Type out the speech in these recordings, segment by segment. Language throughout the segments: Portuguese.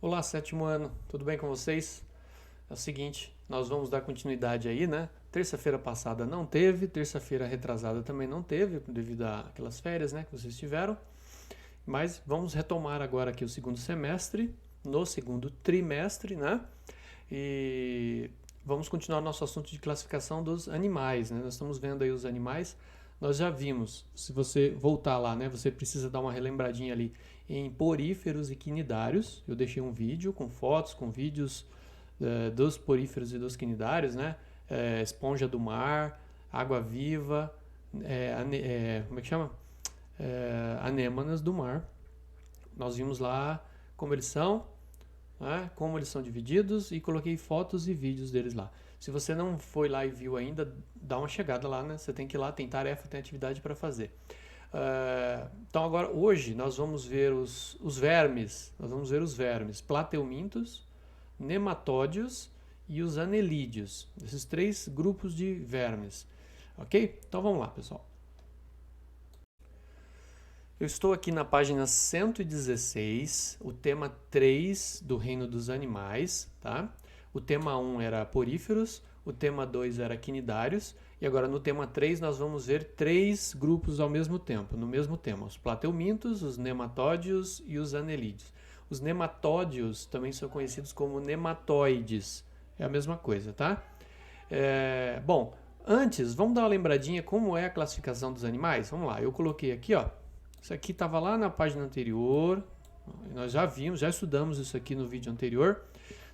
Olá, sétimo ano, tudo bem com vocês? É o seguinte, nós vamos dar continuidade aí, né? Terça-feira passada não teve, terça-feira retrasada também não teve, devido àquelas férias, né, que vocês tiveram. Mas vamos retomar agora aqui o segundo semestre, no segundo trimestre, né? E vamos continuar nosso assunto de classificação dos animais, né? Nós estamos vendo aí os animais. Nós já vimos, se você voltar lá, né, você precisa dar uma relembradinha ali em poríferos e quinidários. Eu deixei um vídeo com fotos, com vídeos dos poríferos e dos quinidários, né? Esponja do mar, água-viva, como é que chama? Anêmonas do mar. Nós vimos lá como eles são, né? Como eles são divididos e coloquei fotos e vídeos deles lá. Se você não foi lá e viu ainda, dá uma chegada lá, né? Você tem que ir lá, tem tarefa, tem atividade para fazer. Então agora, hoje, nós vamos ver os vermes. Nós vamos ver os vermes, plateumintos, nematódios e os anelídeos. Esses três grupos de vermes. Ok? Então vamos lá, pessoal. Eu estou aqui na página 116, o tema 3 do reino dos animais, tá? O tema 1 era poríferos, o tema 2 era quinidários, e agora no tema 3 nós vamos ver três grupos ao mesmo tempo, no mesmo tema, os plateumintos, os nematódios e os anelídeos. Os nematódios também são conhecidos como nematóides, é a mesma coisa, tá? Bom, antes, vamos dar uma lembradinha como é a classificação dos animais? Vamos lá, eu coloquei aqui, ó, isso aqui estava lá na página anterior, nós já vimos, já estudamos isso aqui no vídeo anterior,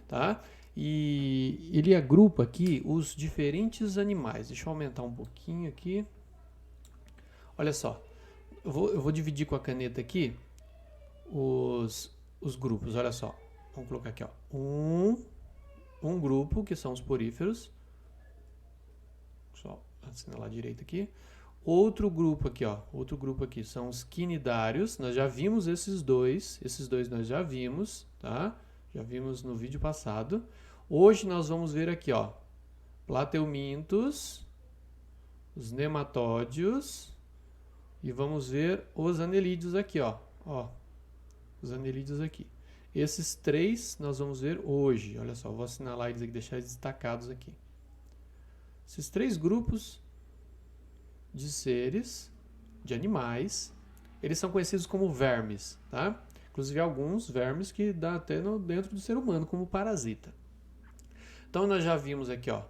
tá? E ele agrupa aqui os diferentes animais. Deixa eu aumentar um pouquinho aqui. Olha só, eu vou dividir com a caneta aqui os grupos, olha só. Vamos colocar aqui, ó. Um grupo, que são os poríferos. Só assinalar direito aqui. Outro grupo aqui, ó. Outro grupo aqui são os quinidários. Nós já vimos esses dois. Esses dois nós já vimos, tá? Já vimos no vídeo passado. Hoje nós vamos ver aqui, ó. Plateumintos, os nematódios e vamos ver os anelídeos aqui, ó. Ó. Os anelídeos aqui. Esses três nós vamos ver hoje. Olha só, eu vou assinalar eles aqui, deixar eles destacados aqui. Esses três grupos de seres, de animais, eles são conhecidos como vermes, tá? Inclusive alguns vermes que dá até dentro do ser humano como parasita. Então nós já vimos aqui, ó,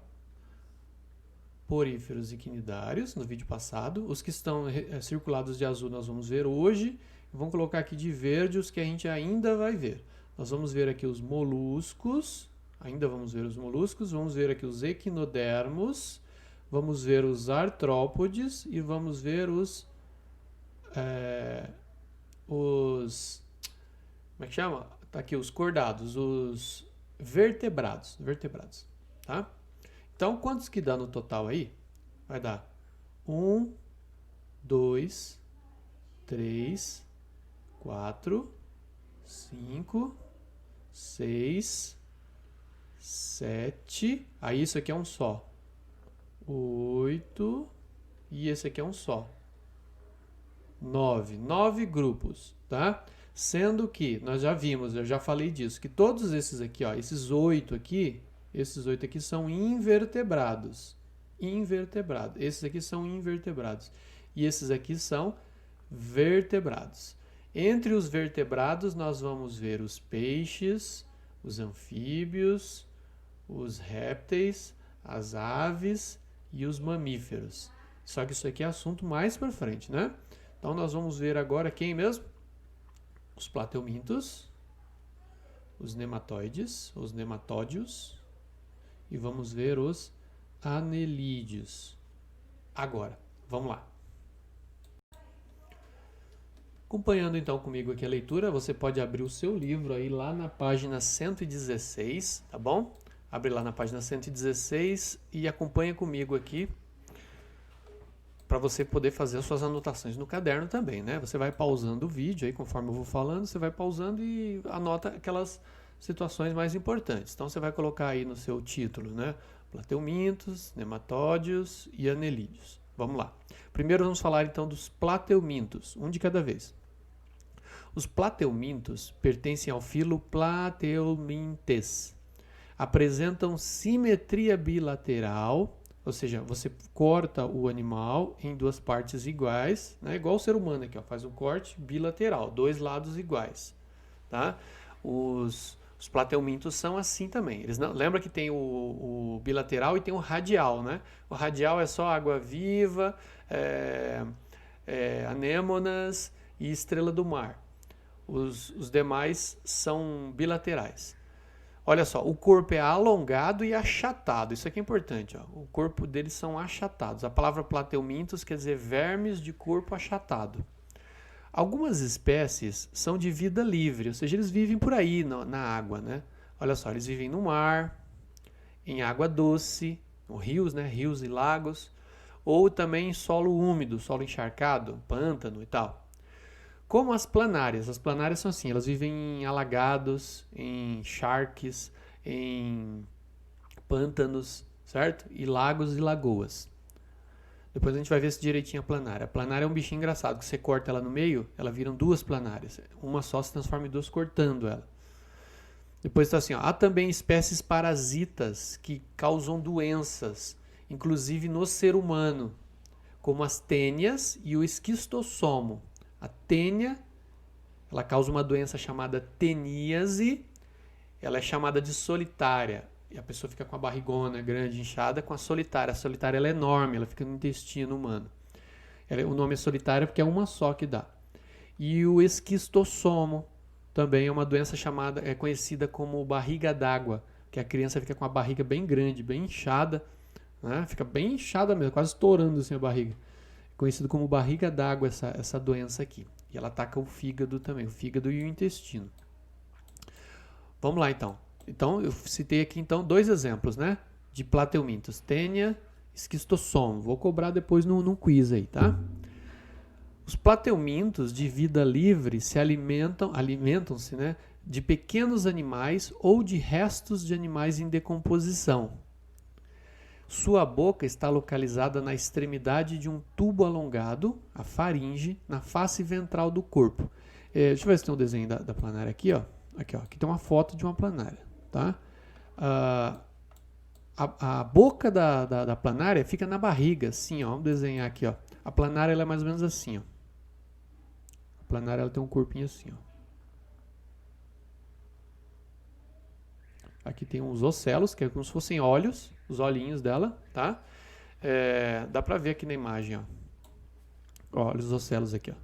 poríferos e quinidários no vídeo passado. Os que estão circulados de azul nós vamos ver hoje. Vamos colocar aqui de verde os que a gente ainda vai ver. Nós vamos ver aqui os moluscos, ainda vamos ver os moluscos, vamos ver aqui os equinodermos, vamos ver os artrópodes e vamos ver os como é que chama? Tá aqui os cordados, os vertebrados, tá? Então, quantos que dá no total aí? Vai dar 1, 2, 3, 4, 5, 6, 7. Aí isso aqui é um só. 8 e esse aqui é um só. 9 grupos, tá? Sendo que nós já vimos, eu já falei disso, que todos esses aqui, ó, esses 8 aqui são invertebrados. Esses aqui são invertebrados. E esses aqui são vertebrados. Entre os vertebrados nós vamos ver os peixes, os anfíbios, os répteis, as aves e os mamíferos. Só que isso aqui é assunto mais para frente, né? Então nós vamos ver agora quem mesmo? Os plateumintos, os nematóides, os nematódios e vamos ver os anelídeos. Agora, vamos lá. Acompanhando então comigo aqui a leitura, você pode abrir o seu livro aí lá na página 116, tá bom? Abre lá na página 116 e acompanha comigo aqui para você poder fazer as suas anotações no caderno também, né? Você vai pausando o vídeo aí, conforme eu vou falando, você vai pausando e anota aquelas situações mais importantes. Então você vai colocar aí no seu título, né? Plateumintos, nematódios e anelídeos. Vamos lá. Primeiro vamos falar então dos plateumintos, um de cada vez. Os plateumintos pertencem ao filo Plateumintes. Apresentam simetria bilateral, ou seja, você corta o animal em duas partes iguais, né? Igual o ser humano aqui, ó, faz um corte bilateral, dois lados iguais. Tá? Os plateumintos são assim também. Eles não, lembra que tem o bilateral e tem o radial, né? O radial é só água-viva, anêmonas e estrela do mar. Os demais são bilaterais. Olha só, o corpo é alongado e achatado. Isso aqui é importante. Ó. O corpo deles são achatados. A palavra plateumintos quer dizer vermes de corpo achatado. Algumas espécies são de vida livre, ou seja, eles vivem por aí na água, né? Olha só, eles vivem no mar, em água doce, no rios, né? Rios e lagos, ou também em solo úmido, solo encharcado, pântano e tal. Como as planárias são assim, elas vivem em alagados, em charques, em pântanos, certo? E lagos e lagoas. Depois a gente vai ver se direitinho a planária. A planária é um bichinho engraçado, que você corta ela no meio, ela viram duas planárias. Uma só se transforma em duas cortando ela. Depois está assim, ó, há também espécies parasitas que causam doenças, inclusive no ser humano, como as tênias e o esquistossomo. A tênia, ela causa uma doença chamada teníase, ela é chamada de solitária. E a pessoa fica com a barrigona grande, inchada, com a solitária. A solitária ela é enorme, ela fica no intestino humano. O nome é solitária porque é uma só que dá. E o esquistossomo também é uma doença conhecida como barriga d'água, que a criança fica com a barriga bem grande, bem inchada, né? Fica bem inchada mesmo, quase estourando assim a barriga. Conhecido como barriga d'água essa doença aqui. E ela ataca o fígado também, o fígado e o intestino. Vamos lá então. Então eu citei aqui então dois exemplos, né? De plateumintos, tênia, esquistossomo. Vou cobrar depois num quiz aí, tá? Os plateumintos de vida livre se alimentam-se, né, de pequenos animais ou de restos de animais em decomposição. Sua boca está localizada na extremidade de um tubo alongado, a faringe, na face ventral do corpo. Deixa eu ver se tem um desenho da planária aqui, ó. Aqui tem uma foto de uma planária, tá? A boca da planária fica na barriga, assim, ó. Vamos desenhar aqui, ó. A planária ela é mais ou menos assim, ó. A planária ela tem um corpinho assim, ó. Aqui tem uns ocelos, que é como se fossem olhos, os olhinhos dela, tá? Dá pra ver aqui na imagem, ó. Olha os ocelos aqui, ó.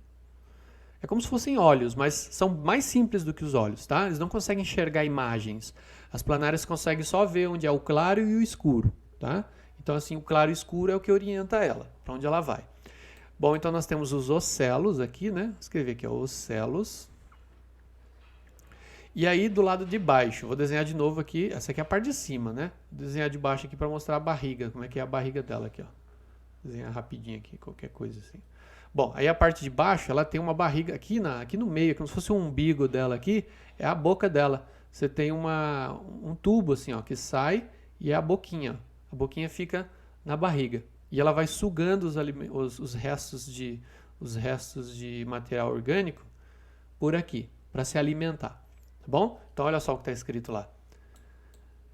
É como se fossem olhos, mas são mais simples do que os olhos, tá? Eles não conseguem enxergar imagens. As planárias conseguem só ver onde é o claro e o escuro, tá? Então, assim, o claro e o escuro é o que orienta ela, para onde ela vai. Bom, então nós temos os ocelos aqui, né? Vou escrever aqui, ó, ocelos. E aí, do lado de baixo, vou desenhar de novo aqui, essa aqui é a parte de cima, né? Vou desenhar de baixo aqui para mostrar a barriga, como é que é a barriga dela aqui, ó. Desenhar rapidinho aqui, qualquer coisa assim. Bom, aí a parte de baixo, ela tem uma barriga aqui no meio, como se fosse um umbigo dela aqui, é a boca dela. Você tem um tubo assim, ó, que sai e é a boquinha. A boquinha fica na barriga. E ela vai sugando os restos de material orgânico por aqui, para se alimentar. Tá bom? Então olha só o que está escrito lá.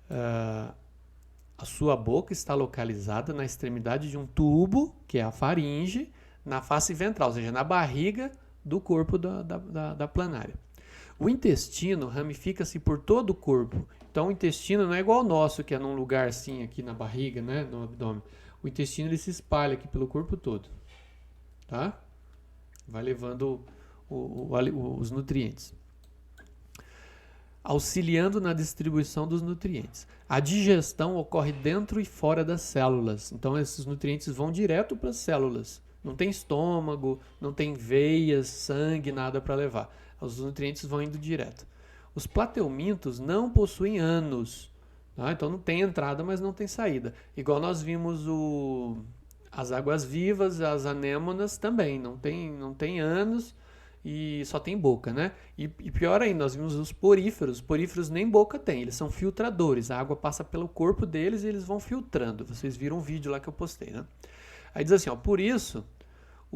A sua boca está localizada na extremidade de um tubo, que é a faringe, na face ventral, ou seja, na barriga do corpo da planária. O intestino ramifica-se por todo o corpo. Então o intestino não é igual ao nosso, que é num lugar assim, aqui na barriga, né, no abdômen. O intestino ele se espalha aqui pelo corpo todo. Tá? Vai levando os nutrientes. Auxiliando na distribuição dos nutrientes. A digestão ocorre dentro e fora das células. Então esses nutrientes vão direto para as células. Não tem estômago, não tem veias, sangue, nada para levar. Os nutrientes vão indo direto. Os plateumintos não possuem ânus. Tá? Então não tem entrada, mas não tem saída. Igual nós vimos as águas-vivas, as anêmonas também. Não tem ânus e só tem boca, né? E pior ainda, nós vimos os poríferos. Os poríferos nem boca tem, eles são filtradores. A água passa pelo corpo deles e eles vão filtrando. Vocês viram um vídeo lá que eu postei, né? Aí diz assim, ó, por isso,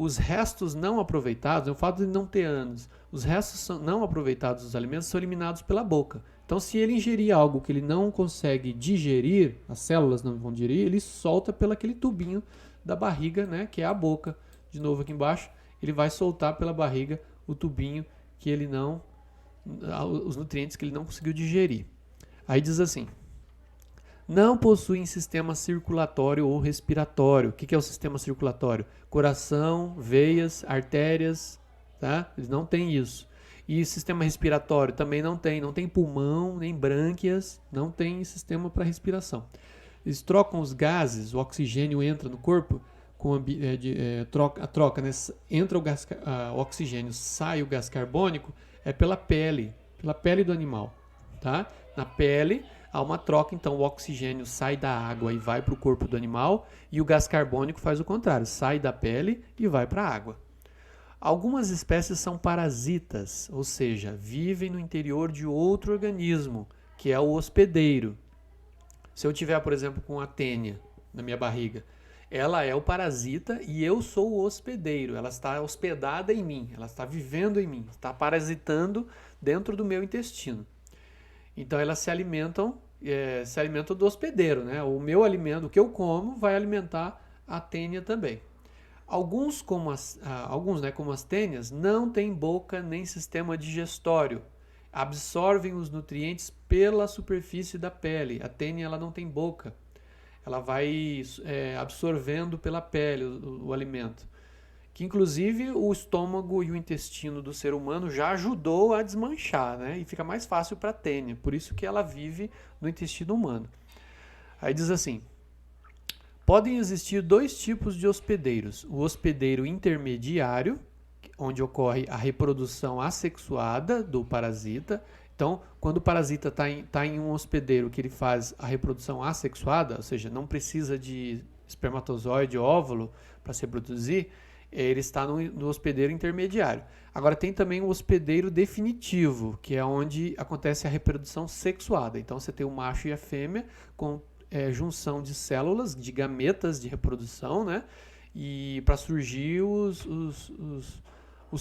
os restos não aproveitados, o fato de não ter ânus, os restos não aproveitados dos alimentos são eliminados pela boca. Então, se ele ingerir algo que ele não consegue digerir, as células não vão digerir, ele solta pelo aquele tubinho da barriga, né, que é a boca. De novo aqui embaixo, ele vai soltar pela barriga o tubinho que ele não, os nutrientes que ele não conseguiu digerir. Aí diz assim: não possuem sistema circulatório ou respiratório. O que é o sistema circulatório? Coração, veias, artérias, tá? Eles não têm isso. E sistema respiratório também não tem pulmão, nem brânquias, não tem sistema para respiração. Eles trocam os gases, o oxigênio entra no corpo, troca, né? Entra o oxigênio, sai o gás carbônico, é pela pele do animal, tá? Na pele há uma troca, então o oxigênio sai da água e vai para o corpo do animal, e o gás carbônico faz o contrário, sai da pele e vai para a água. Algumas espécies são parasitas, ou seja, vivem no interior de outro organismo, que é o hospedeiro. Se eu tiver, por exemplo, com a tênia na minha barriga, ela é o parasita e eu sou o hospedeiro. Ela está hospedada em mim, ela está vivendo em mim, está parasitando dentro do meu intestino. Então elas se alimentam do hospedeiro, né? O meu alimento, o que eu como, vai alimentar a tênia também. Alguns, como as tênias, não têm boca nem sistema digestório. Absorvem os nutrientes pela superfície da pele. A tênia ela não tem boca. Ela vai absorvendo pela pele o alimento. Que inclusive o estômago e o intestino do ser humano já ajudou a desmanchar, né? E fica mais fácil para a tênia. Por isso que ela vive no intestino humano. Aí diz assim: podem existir dois tipos de hospedeiros. O hospedeiro intermediário, onde ocorre a reprodução assexuada do parasita. Então, quando o parasita está em um hospedeiro que ele faz a reprodução assexuada, ou seja, não precisa de espermatozoide, óvulo para se reproduzir, ele está no hospedeiro intermediário. Agora, tem também o hospedeiro definitivo, que é onde acontece a reprodução sexuada. Então, você tem o macho e a fêmea com junção de células, de gametas de reprodução, né? E para surgir os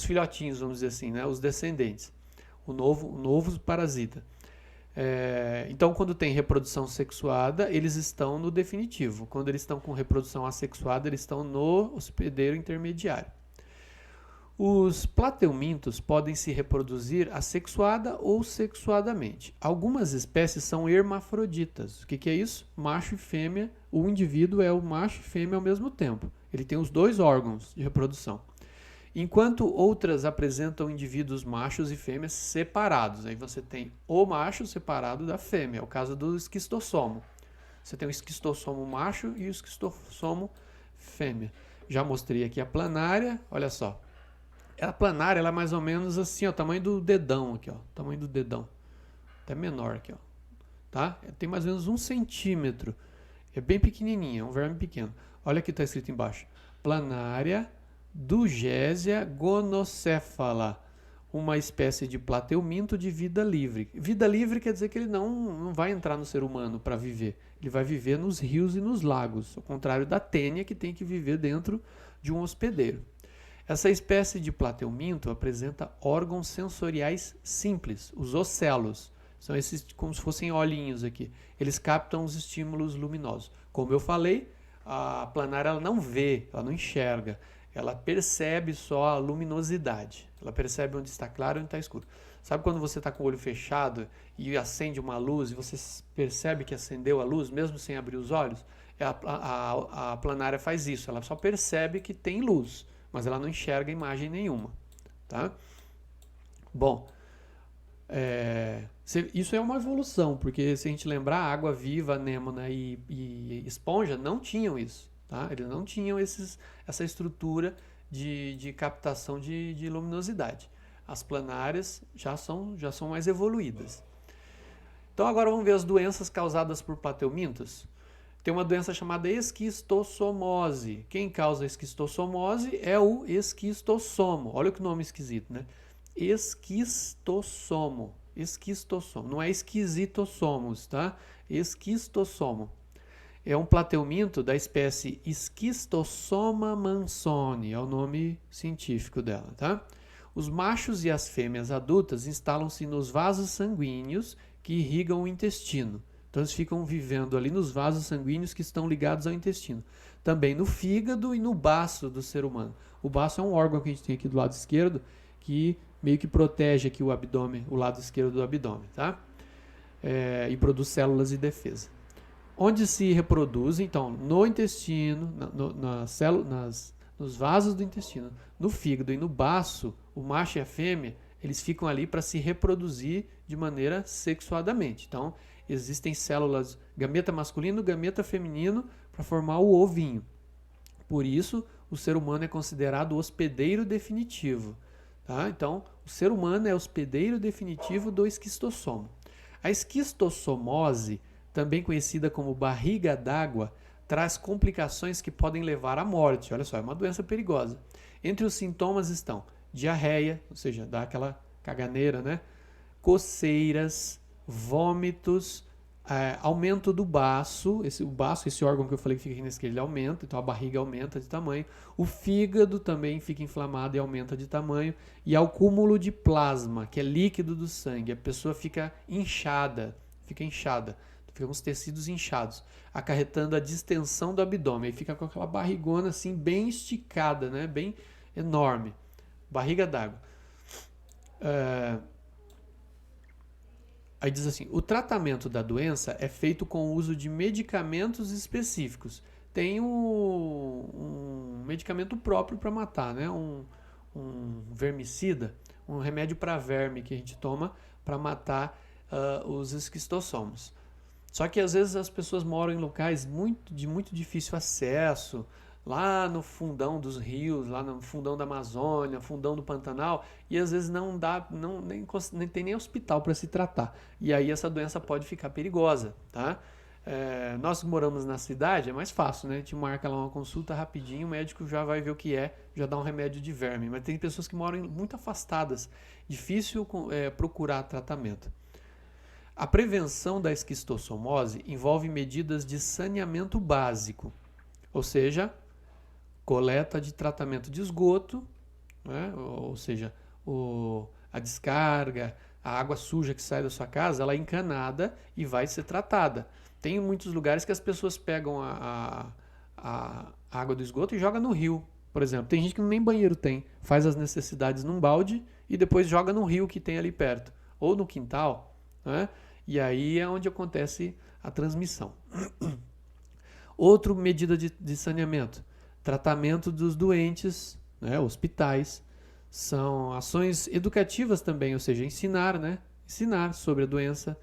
filhotinhos, vamos dizer assim, né? Os descendentes, o novo parasita. Então, quando tem reprodução sexuada, eles estão no definitivo. Quando eles estão com reprodução assexuada, eles estão no hospedeiro intermediário. Os plateumintos podem se reproduzir assexuada ou sexuadamente. Algumas espécies são hermafroditas. O que é isso? Macho e fêmea. O indivíduo é o macho e fêmea ao mesmo tempo. Ele tem os dois órgãos de reprodução. Enquanto outras apresentam indivíduos machos e fêmeas separados. Aí você tem o macho separado da fêmea. É o caso do esquistossomo. Você tem o esquistossomo macho e o esquistossomo fêmea. Já mostrei aqui a planária. Olha só. A planária ela é mais ou menos assim, ó, o tamanho do dedão aqui, ó, tamanho do dedão, até menor aqui, ó, tá? Tem mais ou menos 1 centímetro, é bem pequenininha, é um verme pequeno. Olha aqui está escrito embaixo: planária dugésia gonocéfala, uma espécie de plateuminto de vida livre. Vida livre quer dizer que ele não vai entrar no ser humano para viver, ele vai viver nos rios e nos lagos, ao contrário da tênia que tem que viver dentro de um hospedeiro. Essa espécie de plateuminto apresenta órgãos sensoriais simples, os ocelos. São esses como se fossem olhinhos aqui. Eles captam os estímulos luminosos. Como eu falei, a planária ela não vê, ela não enxerga. Ela percebe só a luminosidade. Ela percebe onde está claro e onde está escuro. Sabe quando você está com o olho fechado e acende uma luz e você percebe que acendeu a luz, mesmo sem abrir os olhos? A planária faz isso. Ela só percebe que tem luz, mas ela não enxerga imagem nenhuma, tá? Bom, isso é uma evolução, porque se a gente lembrar, a água viva, anêmona e esponja não tinham isso, tá? Eles não tinham essa estrutura de captação de luminosidade. As planárias já são mais evoluídas. Então agora vamos ver as doenças causadas por plateumintos. Tem uma doença chamada esquistossomose. Quem causa a esquistossomose é o esquistossomo. Olha que nome esquisito, né? Esquistossomo. Esquistossomo. Não é esquisitossomos, tá? Esquistossomo. é um plateuminto da espécie Schistosoma mansoni, é o nome científico dela, tá? Os machos e as fêmeas adultas instalam-se nos vasos sanguíneos que irrigam o intestino. Então eles ficam vivendo ali nos vasos sanguíneos que estão ligados ao intestino. Também no fígado e no baço do ser humano. O baço é um órgão que a gente tem aqui do lado esquerdo que meio que protege aqui o abdômen, o lado esquerdo do abdômen, tá? E produz células de defesa. Onde se reproduzem, então, no intestino, nos vasos do intestino, no fígado e no baço, o macho e a fêmea, eles ficam ali para se reproduzir de maneira sexuadamente. Então, existem células gameta masculino, gameta feminino para formar o ovinho. Por isso, o ser humano é considerado o hospedeiro definitivo. Tá? Então, o ser humano é o hospedeiro definitivo do esquistossomo. A esquistossomose, também conhecida como barriga d'água, traz complicações que podem levar à morte. Olha só, é uma doença perigosa. Entre os sintomas estão diarreia, ou seja, dá aquela caganeira, né? Coceiras, vômitos, aumento do baço. Esse órgão que eu falei que fica aqui na esquerda, ele aumenta, então a barriga aumenta de tamanho. O fígado também fica inflamado e aumenta de tamanho. E ao cúmulo de plasma, que é líquido do sangue, a pessoa fica inchada, fica com os tecidos inchados, acarretando a distensão do abdômen. E fica com aquela barrigona assim, bem esticada, né? Bem enorme. Barriga d'água. Aí diz assim, o tratamento da doença é feito com o uso de medicamentos específicos. Tem um medicamento próprio para matar, né? Um vermicida, um remédio para verme que a gente toma para matar os esquistossomos. Só que às vezes as pessoas moram em locais de muito difícil acesso, lá no fundão dos rios, lá no fundão da Amazônia, fundão do Pantanal, e às vezes não dá, nem tem nem hospital para se tratar. E aí essa doença pode ficar perigosa, tá? Nós que moramos na cidade é mais fácil, né? A gente marca lá uma consulta rapidinho, o médico já vai ver o que é, já dá um remédio de verme. Mas tem pessoas que moram muito afastadas, difícil procurar tratamento. A prevenção da esquistossomose envolve medidas de saneamento básico, ou seja, coleta de tratamento de esgoto, né? Ou seja, a descarga, a água suja que sai da sua casa, ela é encanada e vai ser tratada. Tem muitos lugares que as pessoas pegam a água do esgoto e jogam no rio, por exemplo. Tem gente que nem banheiro tem, faz as necessidades num balde e depois joga no rio que tem ali perto, ou no quintal, né? E aí é onde acontece a transmissão. Outra medida de saneamento, tratamento dos doentes, né, hospitais, são ações educativas também, ou seja, ensinar sobre a doença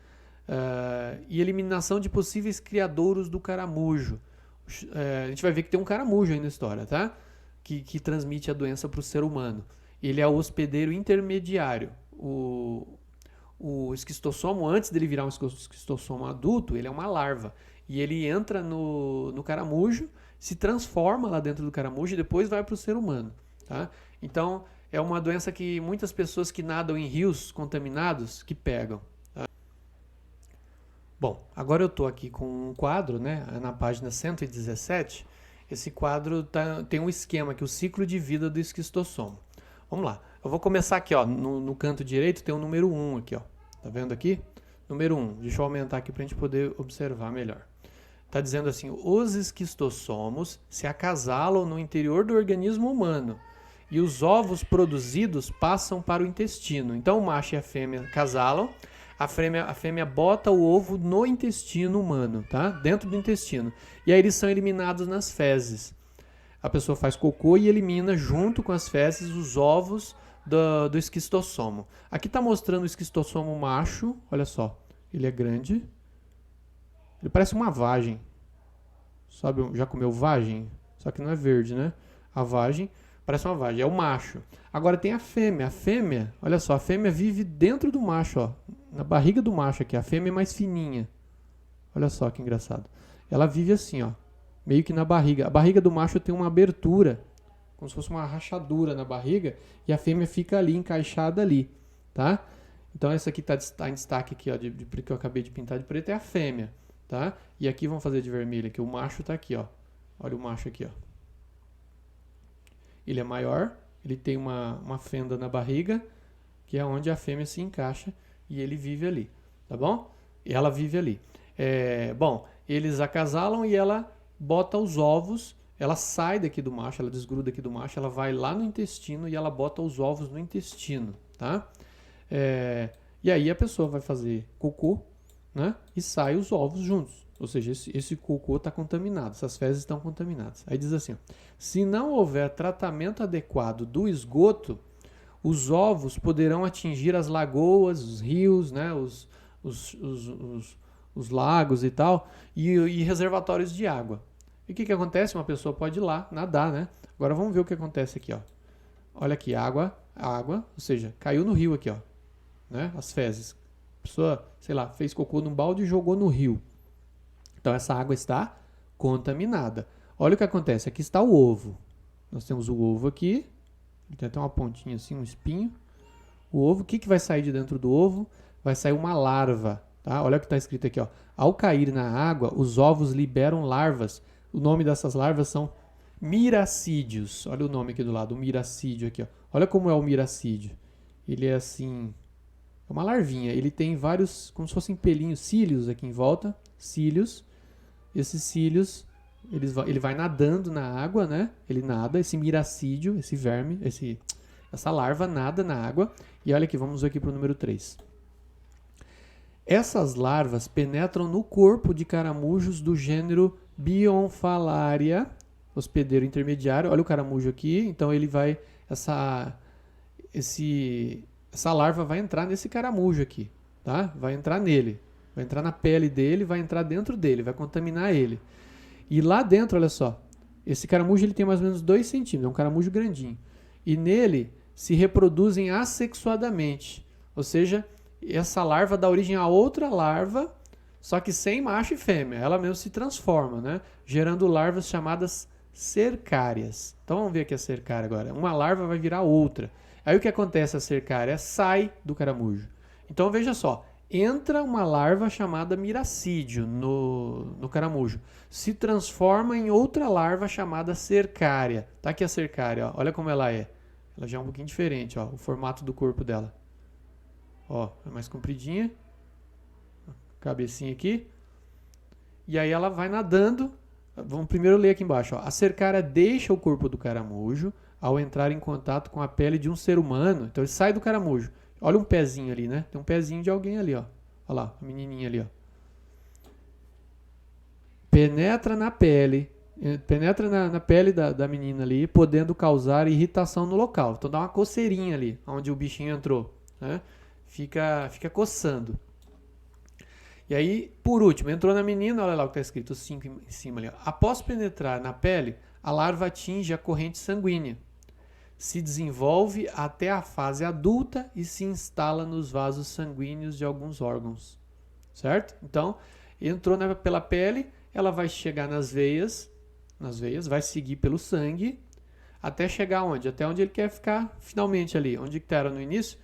e eliminação de possíveis criadouros do caramujo. A gente vai ver que tem um caramujo aí na história, tá? Que transmite a doença para o ser humano. Ele é o hospedeiro intermediário. O esquistossomo, antes dele virar um esquistossomo adulto, ele é uma larva. E ele entra no caramujo, se transforma lá dentro do caramujo e depois vai para o ser humano. Tá? Então, é uma doença que muitas pessoas que nadam em rios contaminados que pegam. Tá? Bom, agora eu estou aqui com um quadro, né, na página 117. Esse quadro tem um esquema aqui, o ciclo de vida do esquistossomo. Vamos lá. Eu vou começar aqui, ó, no canto direito tem o número 1 aqui, ó. Tá vendo aqui? Número 1. Deixa eu aumentar aqui para a gente poder observar melhor. Está dizendo assim, os esquistossomos se acasalam no interior do organismo humano e os ovos produzidos passam para o intestino. Então o macho e a fêmea casalam, a fêmea bota o ovo no intestino humano, tá? Dentro do intestino. E aí eles são eliminados nas fezes. A pessoa faz cocô e elimina junto com as fezes os ovos do esquistossomo. Aqui está mostrando o esquistossomo macho, olha só, ele é grande. Ele parece uma vagem. Sabe, já comeu vagem? Só que não é verde, né? A vagem parece uma vagem, é o macho. Agora tem a fêmea. A fêmea, olha só, a fêmea vive dentro do macho, ó. Na barriga do macho aqui. A fêmea é mais fininha. Olha só que engraçado. Ela vive assim, ó. Meio que na barriga. A barriga do macho tem uma abertura, como se fosse uma rachadura na barriga, e a fêmea fica ali, encaixada ali, tá? Então essa aqui tá em destaque aqui, ó, que eu acabei de pintar de preto, é a fêmea. tá? E aqui vamos fazer de vermelho aqui, o macho está aqui, ó. Olha o macho aqui, ó. Ele é maior, ele tem uma fenda na barriga, que é onde a fêmea se encaixa e ele vive ali, tá bom? E ela vive ali. Bom, eles acasalam e ela bota os ovos, ela sai daqui do macho, ela desgruda aqui do macho, ela vai lá no intestino e ela bota os ovos no intestino, tá? E aí a pessoa vai fazer cocô, né? E sai os ovos juntos. Ou seja, esse cocô está contaminado, essas fezes estão contaminadas. Aí diz assim, ó, se não houver tratamento adequado do esgoto, os ovos poderão atingir as lagoas, os rios, né? Os lagos e tal, e reservatórios de água. E o que acontece? Uma pessoa pode ir lá nadar, né? Agora vamos ver o que acontece aqui, ó. Olha aqui, água, ou seja, caiu no rio aqui, ó, né? As fezes. A pessoa, sei lá, fez cocô num balde e jogou no rio. Então essa água está contaminada. Olha o que acontece, aqui está o ovo. Nós temos o ovo aqui, tem até uma pontinha assim, um espinho. O ovo, o que vai sair de dentro do ovo? Vai sair uma larva, tá? Olha o que está escrito aqui, ó. Ao cair na água, os ovos liberam larvas. O nome dessas larvas são miracídios. Olha o nome aqui do lado, o miracídio aqui, ó. Olha como é o miracídio. Ele é assim, é uma larvinha. Ele tem vários, como se fossem pelinhos, cílios aqui em volta, cílios. Esses cílios, ele vai nadando na água, né? Ele nada, esse miracídio, esse verme, essa larva nada na água. E olha aqui, vamos ver aqui para o número 3. Essas larvas penetram no corpo de caramujos do gênero Bionfalaria, hospedeiro intermediário. Olha o caramujo aqui, então ele vai, essa larva vai entrar nesse caramujo aqui, tá? Vai entrar nele, vai entrar na pele dele, vai entrar dentro dele, vai contaminar ele. E lá dentro, olha só, esse caramujo ele tem mais ou menos 2 centímetros, é um caramujo grandinho. E nele se reproduzem assexuadamente, ou seja, essa larva dá origem a outra larva, só que sem macho e fêmea. Ela mesmo se transforma, né? Gerando larvas chamadas cercárias. Então vamos ver aqui a cercária agora. Uma larva vai virar outra. Aí o que acontece? A cercária sai do caramujo. Então veja só, entra uma larva chamada miracídio no caramujo. Se transforma em outra larva chamada cercária. Tá aqui a cercária, ó. Olha como ela é. Ela já é um pouquinho diferente, ó, o formato do corpo dela. Ó, é mais compridinha. Cabecinha aqui. E aí ela vai nadando. Vamos primeiro ler aqui embaixo, ó. A cercária deixa o corpo do caramujo ao entrar em contato com a pele de um ser humano. Então ele sai do caramujo. Olha um pezinho ali, né? Tem um pezinho de alguém ali, ó. Olha lá, a menininha ali, ó. Penetra na pele da menina ali, podendo causar irritação no local. Então dá uma coceirinha ali, onde o bichinho entrou, né? Fica coçando. E aí, por último, entrou na menina, olha lá o que está escrito, 5 em cima ali. Ó. Após penetrar na pele, a larva atinge a corrente sanguínea. Se desenvolve até a fase adulta e se instala nos vasos sanguíneos de alguns órgãos. Certo? Então, entrou pela pele, ela vai chegar nas veias, vai seguir pelo sangue, até chegar onde? Até onde ele quer ficar finalmente ali. Onde era no início?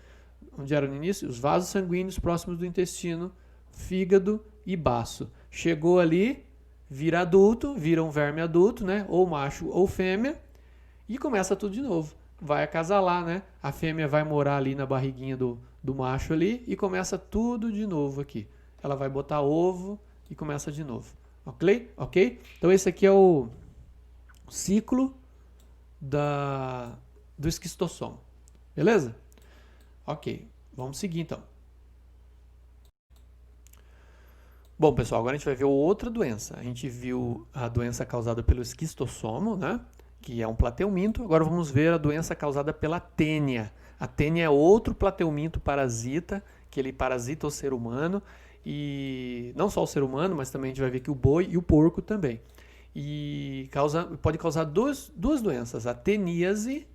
Onde era no início? Os vasos sanguíneos próximos do intestino, fígado e baço. Chegou ali, vira adulto, vira um verme adulto, né? Ou macho ou fêmea, e começa tudo de novo. Vai acasalar, né? A fêmea vai morar ali na barriguinha do macho ali e começa tudo de novo aqui. Ela vai botar ovo e começa de novo. Ok? Então esse aqui é o ciclo do esquistossoma. Beleza? Ok, vamos seguir então. Bom, pessoal, agora a gente vai ver outra doença. A gente viu a doença causada pelo esquistossoma, né? Que é um plateuminto. Agora vamos ver a doença causada pela tênia. A tênia é outro plateuminto parasita, que ele parasita o ser humano. E não só o ser humano, mas também a gente vai ver que o boi e o porco também. E pode causar duas doenças, a teníase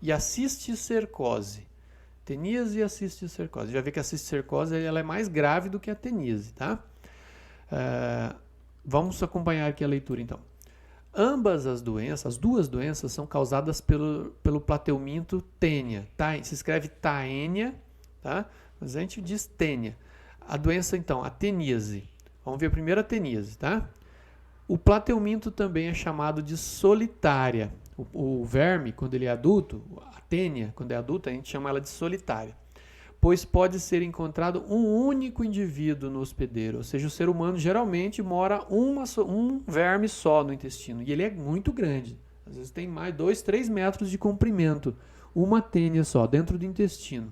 e a cisticercose. Teníase e a cisticercose. Já vê que a cisticercose ela é mais grave do que a teníase, tá? Vamos acompanhar aqui a leitura então. Ambas as duas doenças são causadas pelo plateuminto tênia. Tá? Se escreve taênia, tá? Mas a gente diz tênia. A doença então, a teníase. Vamos ver a primeira teníase, tá? O plateuminto também é chamado de solitária. O verme, quando ele é adulto, a tênia, quando é adulta, a gente chama ela de solitária. Pois pode ser encontrado um único indivíduo no hospedeiro. Ou seja, o ser humano geralmente mora um verme só no intestino. E ele é muito grande. Às vezes tem mais 2, 3 metros de comprimento. Uma tênia só, dentro do intestino.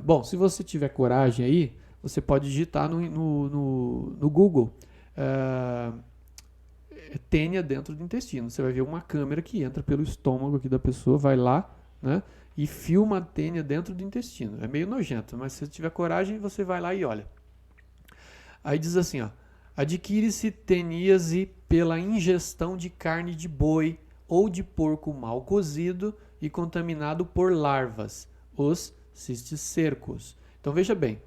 Bom, se você tiver coragem aí, você pode digitar no Google tênia dentro do intestino. Você vai ver uma câmera que entra pelo estômago aqui da pessoa, vai lá, né, e filma a tênia dentro do intestino. É meio nojento, mas se você tiver coragem, você vai lá e olha. Aí diz assim, ó, adquire-se teníase pela ingestão de carne de boi ou de porco mal cozido e contaminado por larvas, os cisticercos. Então veja bem,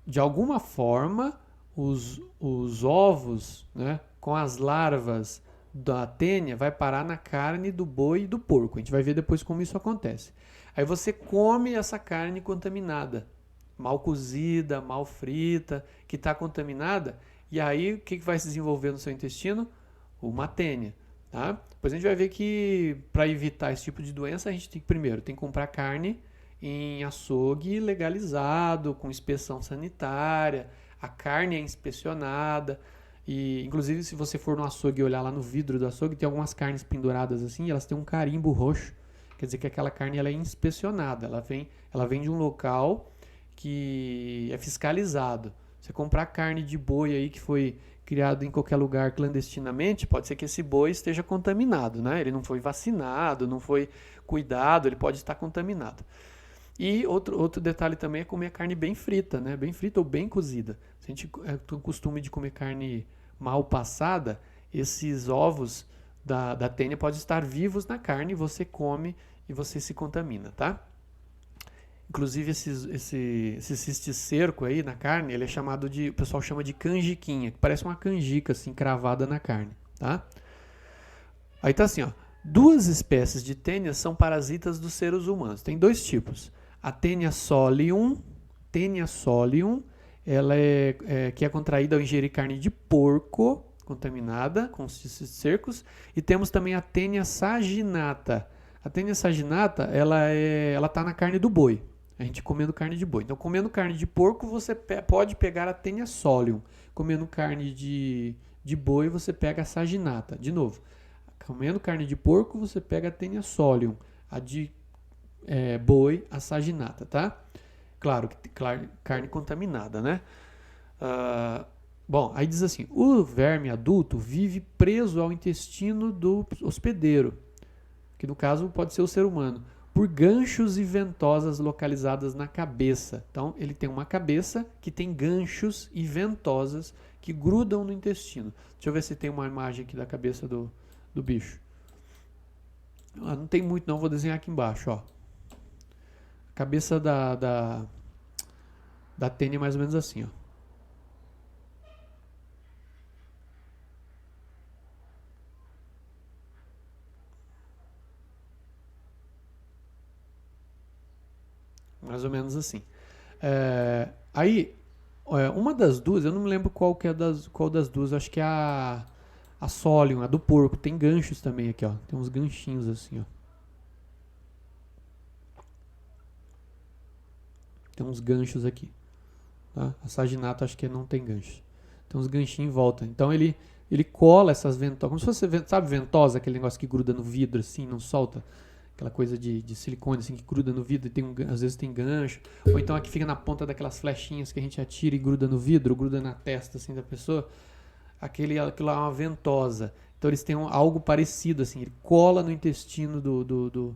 de alguma forma os ovos, né, com as larvas da tênia vai parar na carne do boi e do porco. A gente vai ver depois como isso acontece. Aí você come essa carne contaminada, mal cozida, mal frita, que está contaminada, e aí o que vai se desenvolver no seu intestino? Uma tênia. Tá? Depois a gente vai ver que para evitar esse tipo de doença, a gente tem que comprar carne em açougue legalizado, com inspeção sanitária. A carne é inspecionada. E, inclusive, se você for no açougue e olhar lá no vidro do açougue, tem algumas carnes penduradas assim, e elas têm um carimbo roxo. Quer dizer que aquela carne ela é inspecionada. Ela vem de um local que é fiscalizado. Você comprar carne de boi aí que foi criado em qualquer lugar clandestinamente, pode ser que esse boi esteja contaminado, né? Ele não foi vacinado, não foi cuidado, ele pode estar contaminado. E outro detalhe também é comer carne bem frita, né? Bem frita ou bem cozida. Se a gente tem o costume de comer carne mal passada, esses ovos da tênia podem estar vivos na carne, você come e você se contamina, tá? Inclusive esse cisticerco aí na carne, ele é chamado o pessoal chama de canjiquinha, que parece uma canjica assim cravada na carne, tá? Aí tá assim, ó, 2 espécies de tênia são parasitas dos seres humanos. Tem 2 tipos. A tênia solium, ela que é contraída ao ingerir carne de porco contaminada com cisticercos, e temos também a tênia saginata. A tênia saginata, ela tá na carne do boi. A gente comendo carne de boi. Então, comendo carne de porco, você pode pegar a tênia solium. Comendo carne de boi, você pega a saginata. De novo, comendo carne de porco, você pega a tênia solium. A de boi, a saginata, tá? Claro, carne contaminada, né? Bom, aí diz assim, o verme adulto vive preso ao intestino do hospedeiro, que no caso pode ser o ser humano, por ganchos e ventosas localizadas na cabeça. Então, ele tem uma cabeça que tem ganchos e ventosas que grudam no intestino. Deixa eu ver se tem uma imagem aqui da cabeça do bicho. Não tem muito não, vou desenhar aqui embaixo, ó. A cabeça da tênia é mais ou menos assim, ó. Mais ou menos assim. Aí, uma das duas, eu não me lembro qual das duas, acho que é a solium, a do porco. Tem ganchos também aqui, ó. Tem uns ganchinhos assim, ó. Tem uns ganchos aqui. Tá? A saginata acho que não tem gancho. Tem uns ganchinhos em volta. Então ele cola essas ventosas, como se fosse, sabe, ventosa, aquele negócio que gruda no vidro assim, não solta. Aquela coisa de silicone assim, que gruda no vidro e às vezes tem gancho. Ou então aqui fica na ponta daquelas flechinhas que a gente atira e gruda no vidro, gruda na testa assim, da pessoa. Aquilo lá é uma ventosa. Então eles têm algo parecido, assim, ele cola no intestino do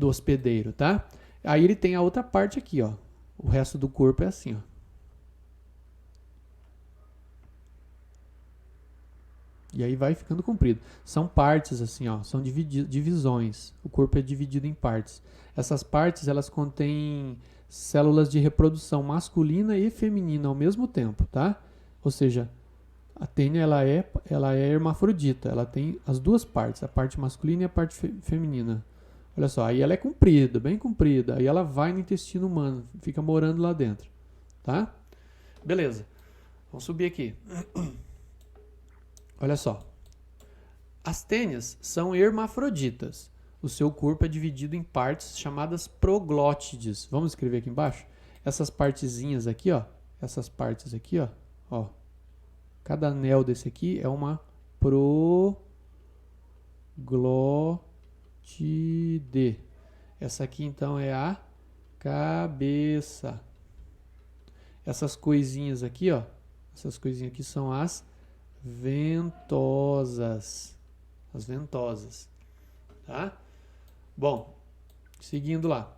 hospedeiro, tá? Aí ele tem a outra parte aqui, ó. O resto do corpo é assim, ó. E aí vai ficando comprido. São partes assim, ó, são divisões. O corpo é dividido em partes. Essas partes, elas contêm células de reprodução masculina e feminina ao mesmo tempo, tá? Ou seja, a tênia ela é hermafrodita, ela tem as duas partes, a parte masculina e a parte feminina. Olha só, aí ela é comprida, bem comprida, aí ela vai no intestino humano, fica morando lá dentro, tá? Beleza. Vamos subir aqui. Olha só. As tênias são hermafroditas. O seu corpo é dividido em partes chamadas proglótides. Vamos escrever aqui embaixo? Essas partezinhas aqui, ó. Essas partes aqui, ó. Ó. Cada anel desse aqui é uma proglótide. Essa aqui, então, é a cabeça. Essas coisinhas aqui, ó. Essas coisinhas aqui são as ventosas. As ventosas. Tá? Bom, seguindo lá.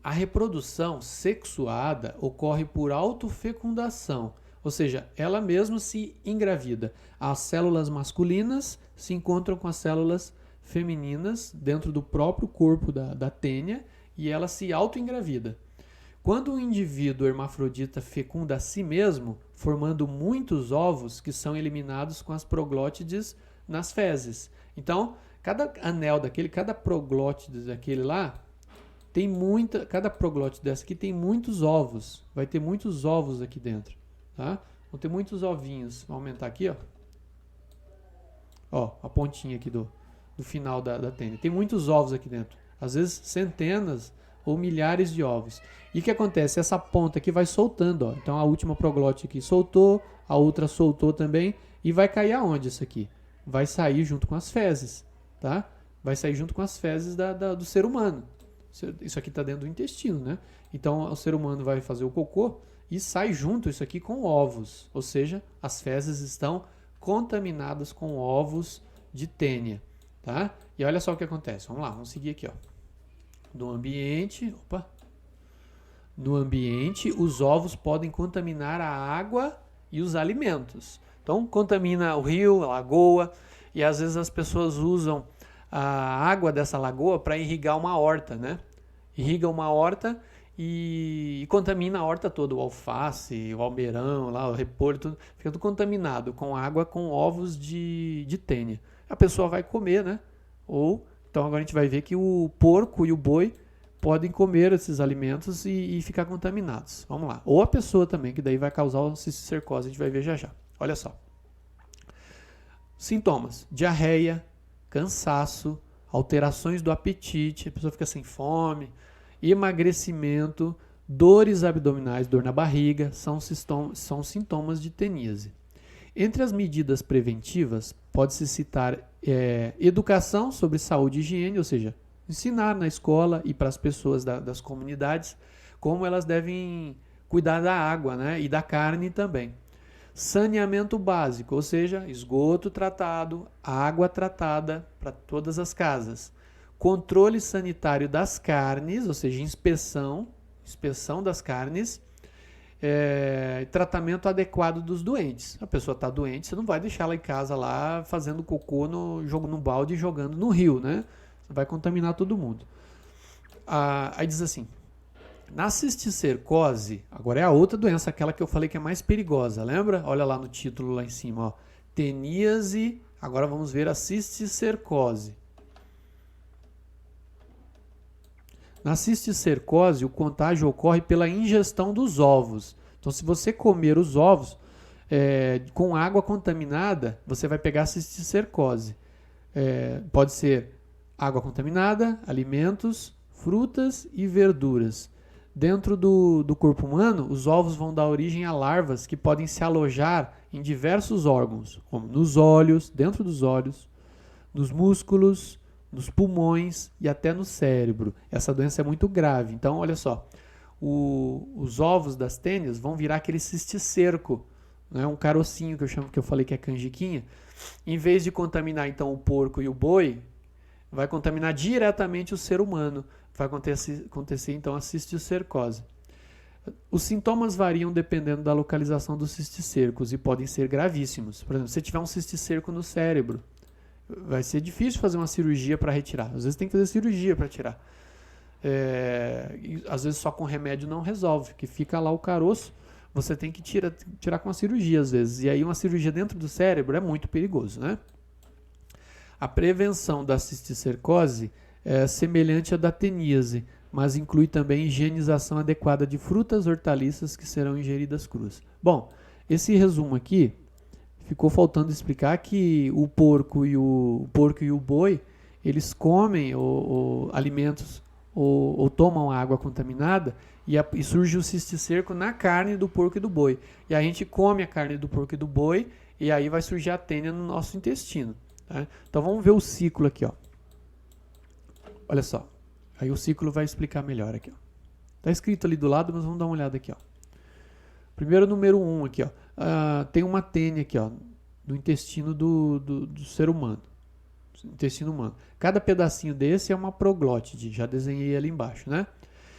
A reprodução sexuada ocorre por autofecundação, ou seja, ela mesma se engravida. As células masculinas se encontram com as células femininas dentro do próprio corpo da tênia e ela se autoengravida. Quando o indivíduo hermafrodita fecunda a si mesmo, formando muitos ovos que são eliminados com as proglótides nas fezes. Então, cada anel daquele, cada proglótide daquele lá, cada proglótide dessa aqui tem muitos ovos. Vai ter muitos ovos aqui dentro. Tá? Vão ter muitos ovinhos. Vou aumentar aqui, ó. Ó, a pontinha aqui do final da tênia. Tem muitos ovos aqui dentro. Às vezes centenas ou milhares de ovos. E o que acontece? Essa ponta aqui vai soltando, ó. Então a última proglótide aqui soltou, a outra soltou também. E vai cair aonde isso aqui? Vai sair junto com as fezes. Tá? Vai sair junto com as fezes do ser humano. Isso aqui está dentro do intestino, né? Então o ser humano vai fazer o cocô e sai junto isso aqui com ovos. Ou seja, as fezes estão contaminadas com ovos de tênia, tá? E olha só o que acontece. Vamos lá, vamos seguir aqui, ó. No ambiente, os ovos podem contaminar a água e os alimentos. Então, contamina o rio, a lagoa, e às vezes as pessoas usam a água dessa lagoa para irrigar uma horta, né? Irriga uma horta e contamina a horta toda, o alface, o almeirão, lá, o repolho, tudo, fica tudo contaminado com água, com ovos de tênia. A pessoa vai comer, né? Então agora a gente vai ver que o porco e o boi podem comer esses alimentos e ficar contaminados. Vamos lá. Ou a pessoa também, que daí vai causar cisticercose, a gente vai ver já já. Olha só. Sintomas: diarreia, cansaço, alterações do apetite, a pessoa fica sem fome, emagrecimento, dores abdominais, dor na barriga, são sintomas de teníase. Entre as medidas preventivas, pode-se citar educação sobre saúde e higiene, ou seja, ensinar na escola e para as pessoas das comunidades como elas devem cuidar da água, né, e da carne também. Saneamento básico, ou seja, esgoto tratado, água tratada para todas as casas. Controle sanitário das carnes, ou seja, inspeção das carnes. Tratamento adequado dos doentes. A pessoa está doente, você não vai deixar ela em casa lá fazendo cocô no balde e jogando no rio, né? Vai contaminar todo mundo. Aí diz assim: na cisticercose, agora é a outra doença, aquela que eu falei que é mais perigosa, lembra? Olha lá no título lá em cima, ó. Teníase, agora vamos ver a cisticercose. Na cisticercose, o contágio ocorre pela ingestão dos ovos. Então, se você comer os ovos com água contaminada, você vai pegar cisticercose. Pode ser água contaminada, alimentos, frutas e verduras. Dentro do corpo humano, os ovos vão dar origem a larvas que podem se alojar em diversos órgãos, como nos olhos, dentro dos olhos, nos músculos, nos pulmões e até no cérebro. Essa doença é muito grave. Então, olha só, os ovos das tênias vão virar aquele cisticerco, né? Um carocinho que eu falei que é canjiquinha. Em vez de contaminar então o porco e o boi, vai contaminar diretamente o ser humano. Vai acontecer então a cisticercose. Os sintomas variam dependendo da localização dos cisticercos e podem ser gravíssimos. Por exemplo, se tiver um cisticerco no cérebro, vai ser difícil fazer uma cirurgia para retirar. Às vezes tem que fazer cirurgia para tirar. Às vezes só com remédio não resolve, que fica lá o caroço, você tem que tirar com a cirurgia às vezes. E aí uma cirurgia dentro do cérebro é muito perigoso, né? A prevenção da cisticercose é semelhante à da teníase, mas inclui também higienização adequada de frutas, hortaliças que serão ingeridas cruas. Bom, esse resumo aqui ficou faltando explicar que o porco e o boi, eles comem alimentos ou tomam água contaminada e surge o cisticerco na carne do porco e do boi. E a gente come a carne do porco e do boi e aí vai surgir a tênia no nosso intestino. Tá? Então vamos ver o ciclo aqui, ó. Olha só. Aí o ciclo vai explicar melhor aqui, ó. Tá escrito ali do lado, mas vamos dar uma olhada aqui, ó. Primeiro número 1 aqui, ó. Tem uma tênia aqui, ó, no intestino do ser humano. Intestino humano. Cada pedacinho desse é uma proglótide, já desenhei ali embaixo, né?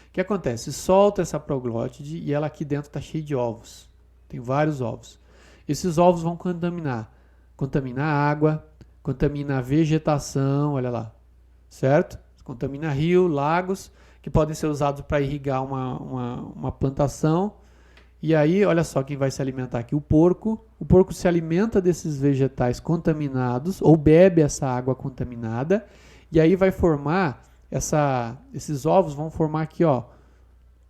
O que acontece? Solta essa proglótide e ela aqui dentro está cheia de ovos. Tem vários ovos. Esses ovos vão contaminar a água, contaminar a vegetação, olha lá, certo? Contamina rio, lagos, que podem ser usados para irrigar uma plantação. E aí, olha só quem vai se alimentar aqui, o porco. O porco se alimenta desses vegetais contaminados, ou bebe essa água contaminada, e aí vai formar, esses ovos vão formar aqui, ó.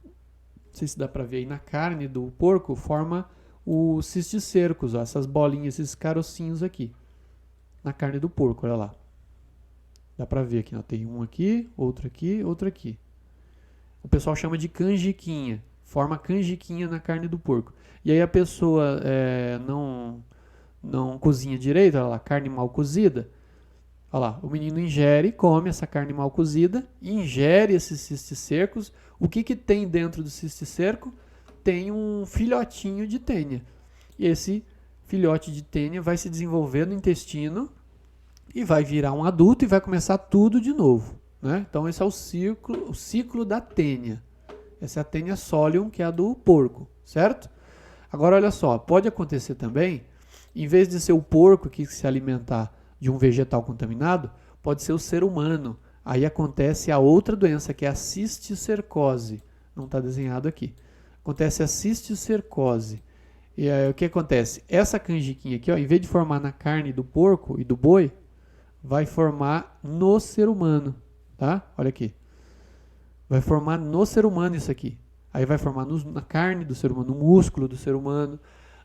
Não sei se dá para ver aí na carne do porco, forma os cisticercos, ó, essas bolinhas, esses carocinhos aqui, na carne do porco, olha lá. Dá para ver aqui, ó, tem um aqui, outro aqui, outro aqui. O pessoal chama de canjiquinha. Forma canjiquinha na carne do porco. E aí a pessoa não cozinha direito, olha lá, carne mal cozida. Olha lá, o menino ingere, come essa carne mal cozida, ingere esses cisticercos. O que tem dentro do cisticerco? Tem um filhotinho de tênia. E esse filhote de tênia vai se desenvolver no intestino e vai virar um adulto e vai começar tudo de novo, né? Então esse é o ciclo da tênia. Essa é a tênia solium, que é a do porco, certo? Agora olha só, pode acontecer também, em vez de ser o porco que se alimentar de um vegetal contaminado, pode ser o ser humano. Aí acontece a outra doença, que é a cisticercose. Não está desenhado aqui. Acontece a cisticercose. E aí o que acontece? Essa canjiquinha aqui, ó, em vez de formar na carne do porco e do boi, vai formar no ser humano, tá? Olha aqui. Vai formar no ser humano isso aqui. Aí vai formar na carne do ser humano, no músculo do ser humano,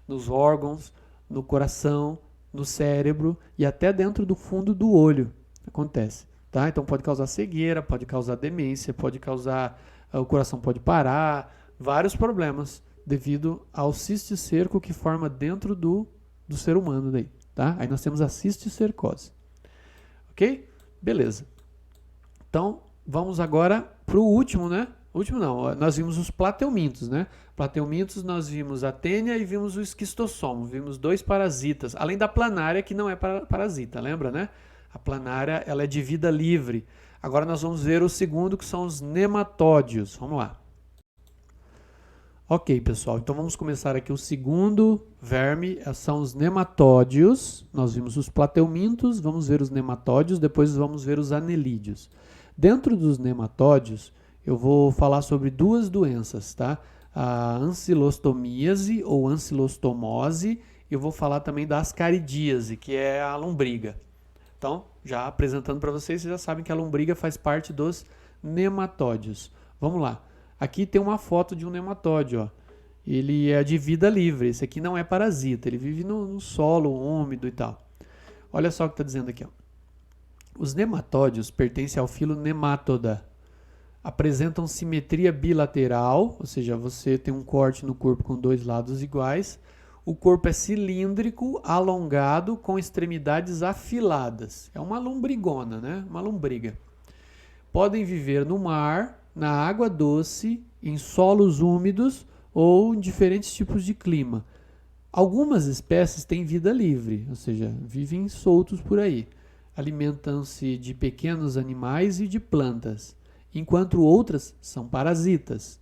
nos órgãos, no coração, no cérebro e até dentro do fundo do olho. Acontece, tá? Então pode causar cegueira, pode causar demência, pode causar... o coração pode parar, vários problemas devido ao cisticerco que forma dentro do ser humano daí, tá? Aí nós temos a cisticercose. Ok? Beleza. Então, vamos agora para o último, né? Último não, nós vimos os plateumintos, né? Plateumintos nós vimos a tênia e vimos o esquistossomo, vimos 2 parasitas, além da planária que não é parasita, lembra, né? A planária, ela é de vida livre. Agora nós vamos ver o segundo, que são os nematódios. Vamos lá. Ok, pessoal, então vamos começar aqui o segundo verme, são os nematódios. Nós vimos os plateumintos, vamos ver os nematódios, depois vamos ver os anelídeos. Dentro dos nematódios, eu vou falar sobre 2 doenças, tá? A ancilostomíase ou ancilostomose, e eu vou falar também da ascaridíase, que é a lombriga. Então, já apresentando para vocês já sabem que a lombriga faz parte dos nematódios. Vamos lá. Aqui tem uma foto de um nematódio, ó. Ele é de vida livre, esse aqui não é parasita, ele vive no solo úmido e tal. Olha só o que está dizendo aqui, ó. Os nematódios pertencem ao filo Nematoda. Apresentam simetria bilateral, ou seja, você tem um corte no corpo com 2 lados iguais. O corpo é cilíndrico, alongado, com extremidades afiladas. É uma lombrigona, né? Uma lombriga. Podem viver no mar, na água doce, em solos úmidos ou em diferentes tipos de clima. Algumas espécies têm vida livre, ou seja, vivem soltos por aí. Alimentam-se de pequenos animais e de plantas, enquanto outras são parasitas.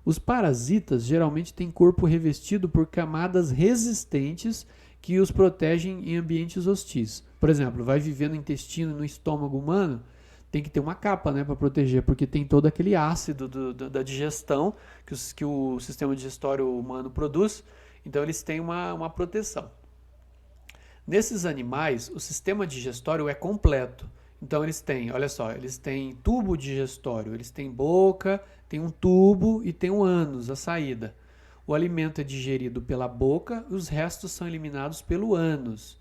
Os parasitas geralmente têm corpo revestido por camadas resistentes que os protegem em ambientes hostis. Por exemplo, vai viver no intestino e no estômago humano, tem que ter uma capa, né, para proteger, porque tem todo aquele ácido da digestão que o sistema digestório humano produz, então eles têm uma proteção. Nesses animais, o sistema digestório é completo. Então eles têm, olha só, eles têm tubo digestório, eles têm boca, tem um tubo e tem um ânus, a saída. O alimento é digerido pela boca, os restos são eliminados pelo ânus.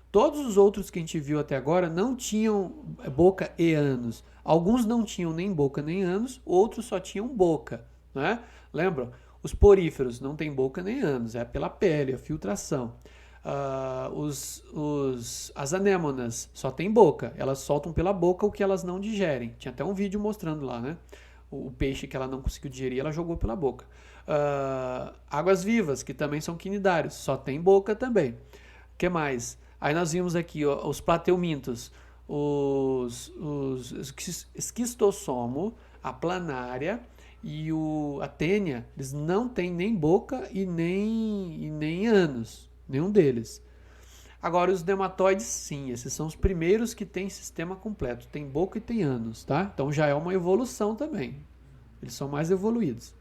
Todos os outros que a gente viu até agora não tinham boca e ânus. Alguns não tinham nem boca nem ânus, outros só tinham boca, né? Lembram? Os poríferos não têm boca nem ânus, é pela pele, a filtração. As anêmonas só têm boca, elas soltam pela boca o que elas não digerem. Tinha até um vídeo mostrando lá, né? O peixe que ela não conseguiu digerir, ela jogou pela boca. Águas vivas, que também são quinidários, só tem boca também. O que mais? Aí nós vimos aqui ó, os plateumintos, os esquistossomo, a planária e a tênia, eles não têm nem boca e nem ânus, nenhum deles. Agora os nematóides sim, esses são os primeiros que têm sistema completo, tem boca e tem ânus, tá? Então já é uma evolução também, eles são mais evoluídos.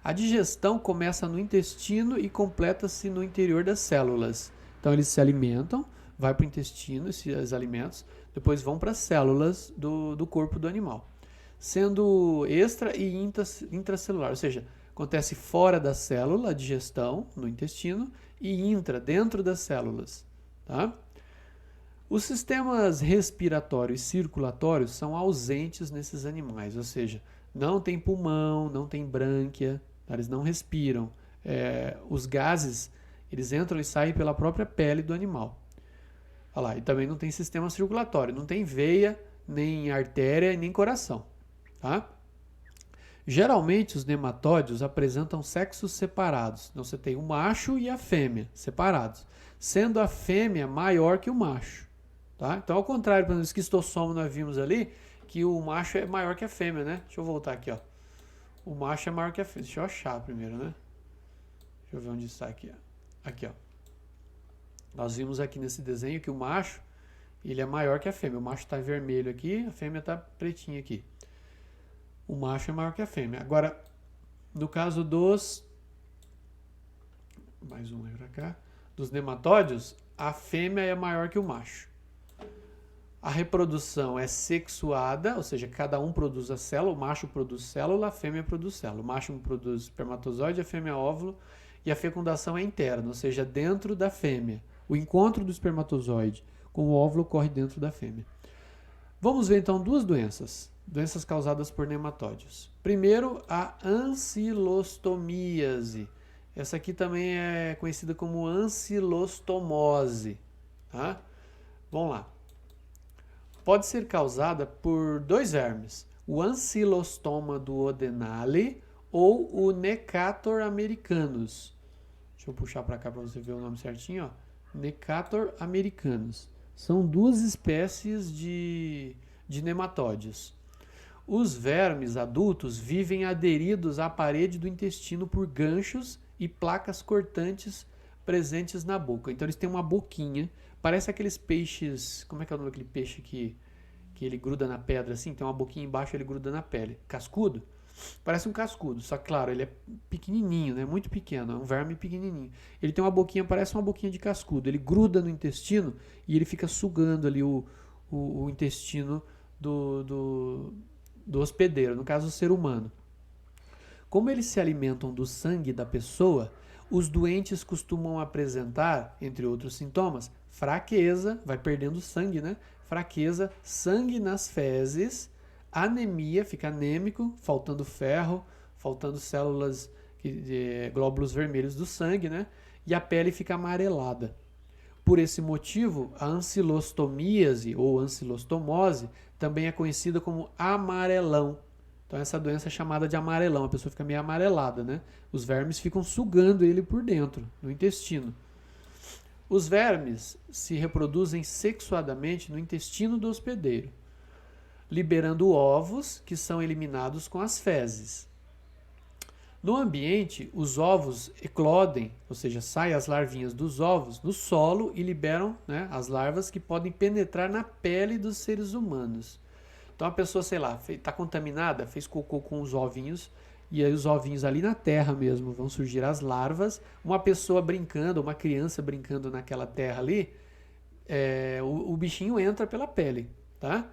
A digestão começa no intestino e completa-se no interior das células. Então eles se alimentam, vai para o intestino esses alimentos, depois vão para as células do corpo do animal, sendo extra e intracelular, ou seja, acontece fora da célula a digestão no intestino e intra, dentro das células. Tá? Os sistemas respiratório e circulatório são ausentes nesses animais, ou seja, não tem pulmão, não tem brânquia, eles não respiram. Os gases eles entram e saem pela própria pele do animal. Olha lá, e também não tem sistema circulatório, não tem veia, nem artéria, nem coração. Tá? Geralmente os nematóides apresentam sexos separados. Então você tem o macho e a fêmea separados, sendo a fêmea maior que o macho. Tá? Então, ao contrário, no esquistossomo nós vimos ali que o macho é maior que a fêmea, né? Deixa eu voltar aqui, ó. O macho é maior que a fêmea. Deixa eu achar primeiro, né? Deixa eu ver onde está aqui, ó. Aqui, ó. Nós vimos aqui nesse desenho que o macho, ele é maior que a fêmea. O macho está vermelho aqui, a fêmea está pretinha aqui. O macho é maior que a fêmea. Agora, no caso mais um aí pra cá. Dos nematóides, a fêmea é maior que o macho. A reprodução é sexuada, ou seja, cada um produz a célula. O macho produz célula, a fêmea produz célula. O macho produz espermatozoide, a fêmea óvulo. E a fecundação é interna, ou seja, dentro da fêmea. O encontro do espermatozoide com o óvulo ocorre dentro da fêmea. Vamos ver então duas doenças causadas por nematóides. Primeiro, a ancilostomíase. Essa aqui também é conhecida como ancilostomose. Tá? Vamos lá. Pode ser causada por dois vermes, o Ancylostoma duodenale ou o Necator americanus. Deixa eu puxar para cá para você ver o nome certinho. Ó. Necator americanus. São duas espécies de nematóides. Os vermes adultos vivem aderidos à parede do intestino por ganchos e placas cortantes presentes na boca. Então eles têm uma boquinha, parece aqueles peixes, como é que é o nome daquele peixe que ele gruda na pedra assim, tem uma boquinha embaixo, ele gruda na pele. Cascudo? Parece um cascudo, só que claro, ele é pequenininho, né? Muito pequeno, é um verme pequenininho. Ele tem uma boquinha, parece uma boquinha de cascudo, ele gruda no intestino e ele fica sugando ali o intestino do hospedeiro, no caso o ser humano. Como eles se alimentam do sangue da pessoa, os doentes costumam apresentar, entre outros sintomas, fraqueza, vai perdendo sangue, né? Fraqueza, sangue nas fezes, anemia, fica anêmico, faltando ferro, faltando células, glóbulos vermelhos do sangue, né? E a pele fica amarelada. Por esse motivo, a ancilostomíase ou ancilostomose também é conhecida como amarelão. Então essa doença é chamada de amarelão, a pessoa fica meio amarelada, né? Os vermes ficam sugando ele por dentro, no intestino. Os vermes se reproduzem sexuadamente no intestino do hospedeiro, liberando ovos que são eliminados com as fezes. No ambiente, os ovos eclodem, ou seja, saem as larvinhas dos ovos no solo e liberam, né, as larvas que podem penetrar na pele dos seres humanos. Então a pessoa, sei lá, está contaminada, fez cocô com os ovinhos, e aí os ovinhos ali na terra mesmo vão surgir as larvas. Uma pessoa brincando, uma criança brincando naquela terra ali, o bichinho entra pela pele. tá?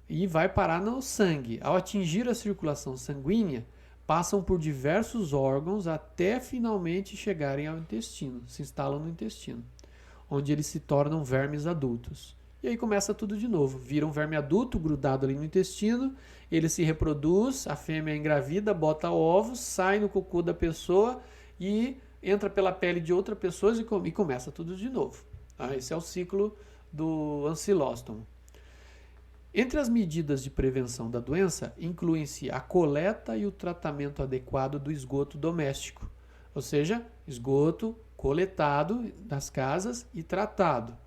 E vai parar no sangue. Ao atingir a circulação sanguínea, passam por diversos órgãos até finalmente chegarem ao intestino, se instalam no intestino, onde eles se tornam vermes adultos. E aí começa tudo de novo. Vira um verme adulto grudado ali no intestino, ele se reproduz, a fêmea engravida, bota ovos, sai no cocô da pessoa e entra pela pele de outra pessoa e começa tudo de novo. Tá? Esse é o ciclo do ancilóstomo. Entre as medidas de prevenção da doença, incluem-se a coleta e o tratamento adequado do esgoto doméstico, ou seja, esgoto coletado das casas e tratado.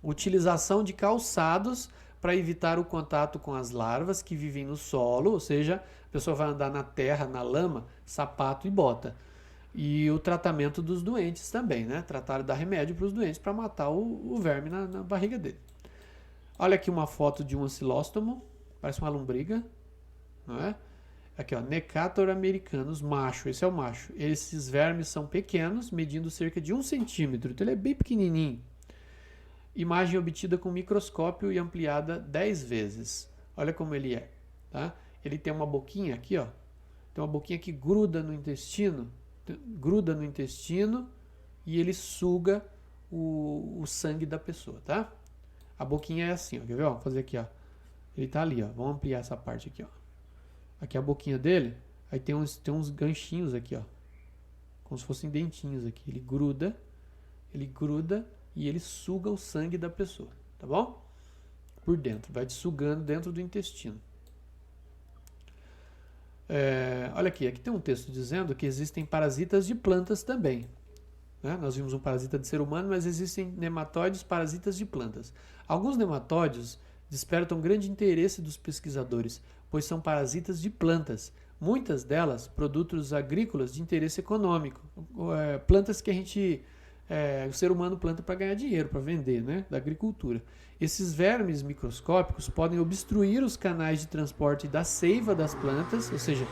Utilização de calçados para evitar o contato com as larvas que vivem no solo, ou seja, a pessoa vai andar na terra, na lama, sapato e bota. E o tratamento dos doentes também, né? Tratar de dar remédio para os doentes para matar o verme na barriga dele. Olha aqui uma foto de um ancilóstomo, parece uma lombriga, não é? Aqui, ó, Necator americanus, macho, esse é o macho. Esses vermes são pequenos, medindo cerca de 1 centímetro, então ele é bem pequenininho. Imagem obtida com microscópio e ampliada 10 vezes. Olha como ele é, tá? Ele tem uma boquinha aqui, ó. Tem uma boquinha que gruda no intestino e ele suga o sangue da pessoa, tá? A boquinha é assim, ó. Quer ver? Ó, vou fazer aqui, ó. Ele tá ali, ó. Vamos ampliar essa parte aqui, ó. Aqui é a boquinha dele. Aí tem uns ganchinhos aqui, ó. Como se fossem dentinhos aqui. Ele gruda e ele suga o sangue da pessoa, tá bom? Por dentro, vai sugando dentro do intestino. Olha aqui tem um texto dizendo que existem parasitas de plantas também. Né? Nós vimos um parasita de ser humano, mas existem nematóides parasitas de plantas. Alguns nematóides despertam grande interesse dos pesquisadores, pois são parasitas de plantas. Muitas delas, produtos agrícolas de interesse econômico. Plantas que o ser humano planta para ganhar dinheiro, para vender, né? Da agricultura. Esses vermes microscópicos podem obstruir os canais de transporte da seiva das plantas, ou seja,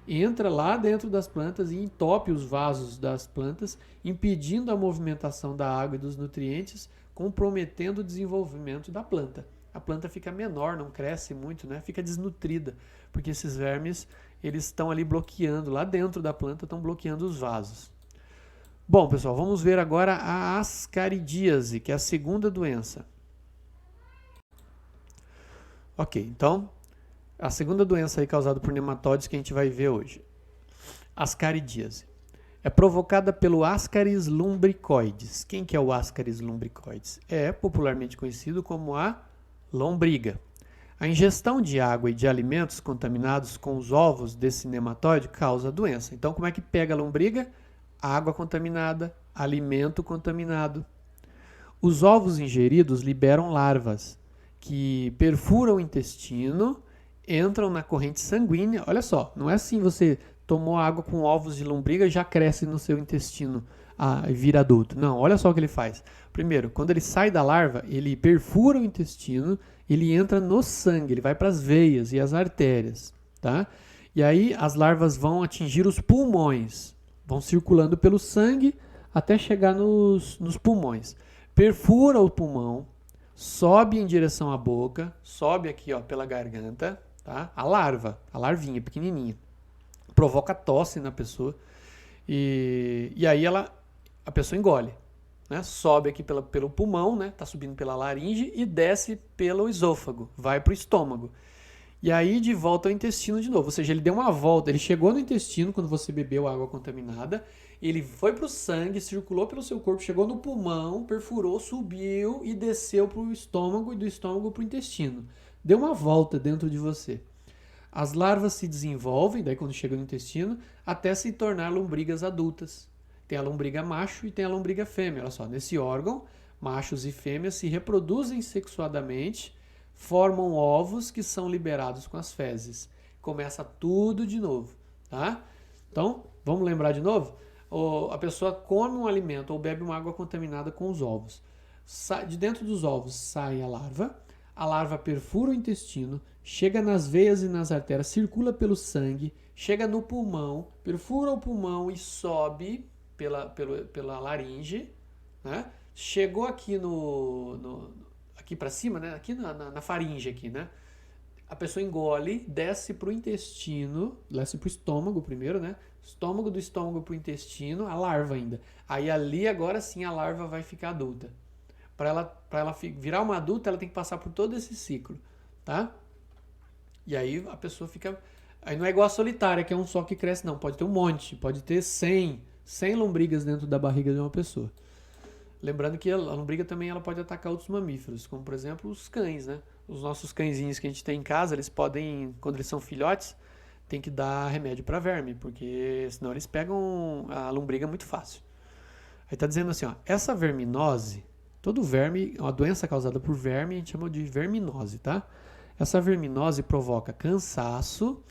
entra lá dentro das plantas e entope os vasos das plantas, impedindo a movimentação da água e dos nutrientes, comprometendo o desenvolvimento da planta. A planta fica menor, não cresce muito, né? Fica desnutrida, porque esses vermes eles estão ali bloqueando, lá dentro da planta, estão bloqueando os vasos. Bom, pessoal, vamos ver agora a ascaridíase, que é a segunda doença. Ok, então, a segunda doença aí causada por nematóides que a gente vai ver hoje. Ascaridíase. É provocada pelo Ascaris lumbricoides. Quem que é o Ascaris lumbricoides? É popularmente conhecido como a lombriga. A ingestão de água e de alimentos contaminados com os ovos desse nematóide causa a doença. Então, como é que pega a lombriga? Água contaminada, alimento contaminado. Os ovos ingeridos liberam larvas que perfuram o intestino, entram na corrente sanguínea. Olha só, não é assim você tomou água com ovos de lombriga e já cresce no seu intestino e vira adulto. Não, olha só o que ele faz. Primeiro, quando ele sai da larva, ele perfura o intestino, ele entra no sangue, ele vai para as veias e as artérias, tá? E aí as larvas vão atingir os pulmões, vão circulando pelo sangue até chegar nos pulmões. Perfura o pulmão, sobe em direção à boca, sobe aqui ó, pela garganta, tá? A larvinha pequenininha, provoca tosse na pessoa e aí a pessoa engole, né? Sobe aqui pelo pulmão, né? Tá subindo pela laringe e desce pelo esôfago, vai para o estômago. E aí de volta ao intestino de novo, ou seja, ele deu uma volta, ele chegou no intestino quando você bebeu água contaminada, ele foi para o sangue, circulou pelo seu corpo, chegou no pulmão, perfurou, subiu e desceu para o estômago e do estômago para o intestino. Deu uma volta dentro de você. As larvas se desenvolvem, daí quando chega no intestino, até se tornar lombrigas adultas. Tem a lombriga macho e tem a lombriga fêmea. Olha só, nesse órgão, machos e fêmeas se reproduzem sexuadamente, formam ovos que são liberados com as fezes. Começa tudo de novo, tá? Então, vamos lembrar de novo? A pessoa come um alimento ou bebe uma água contaminada com os ovos. De dentro dos ovos sai a larva perfura o intestino, chega nas veias e nas artérias, circula pelo sangue, chega no pulmão, perfura o pulmão e sobe pela laringe, né? Chegou aqui aqui para cima, né? Aqui na faringe aqui, né? A pessoa engole, desce pro intestino, desce pro estômago primeiro, né? Estômago do estômago pro intestino, a larva ainda. Aí ali agora sim a larva vai ficar adulta. Para ela virar uma adulta, ela tem que passar por todo esse ciclo, tá? E aí a pessoa fica... Aí não é igual a solitária, que é um só que cresce, não. Pode ter um monte, pode ter 100 lombrigas dentro da barriga de uma pessoa. Lembrando que a lombriga também ela pode atacar outros mamíferos, como por exemplo os cães, né? Os nossos cãezinhos que a gente tem em casa, eles podem, quando eles são filhotes, tem que dar remédio para verme, porque senão eles pegam a lombriga muito fácil. Aí tá dizendo assim, ó, essa verminose, todo verme, uma doença causada por verme, a gente chama de verminose, tá? Essa verminose provoca cansaço,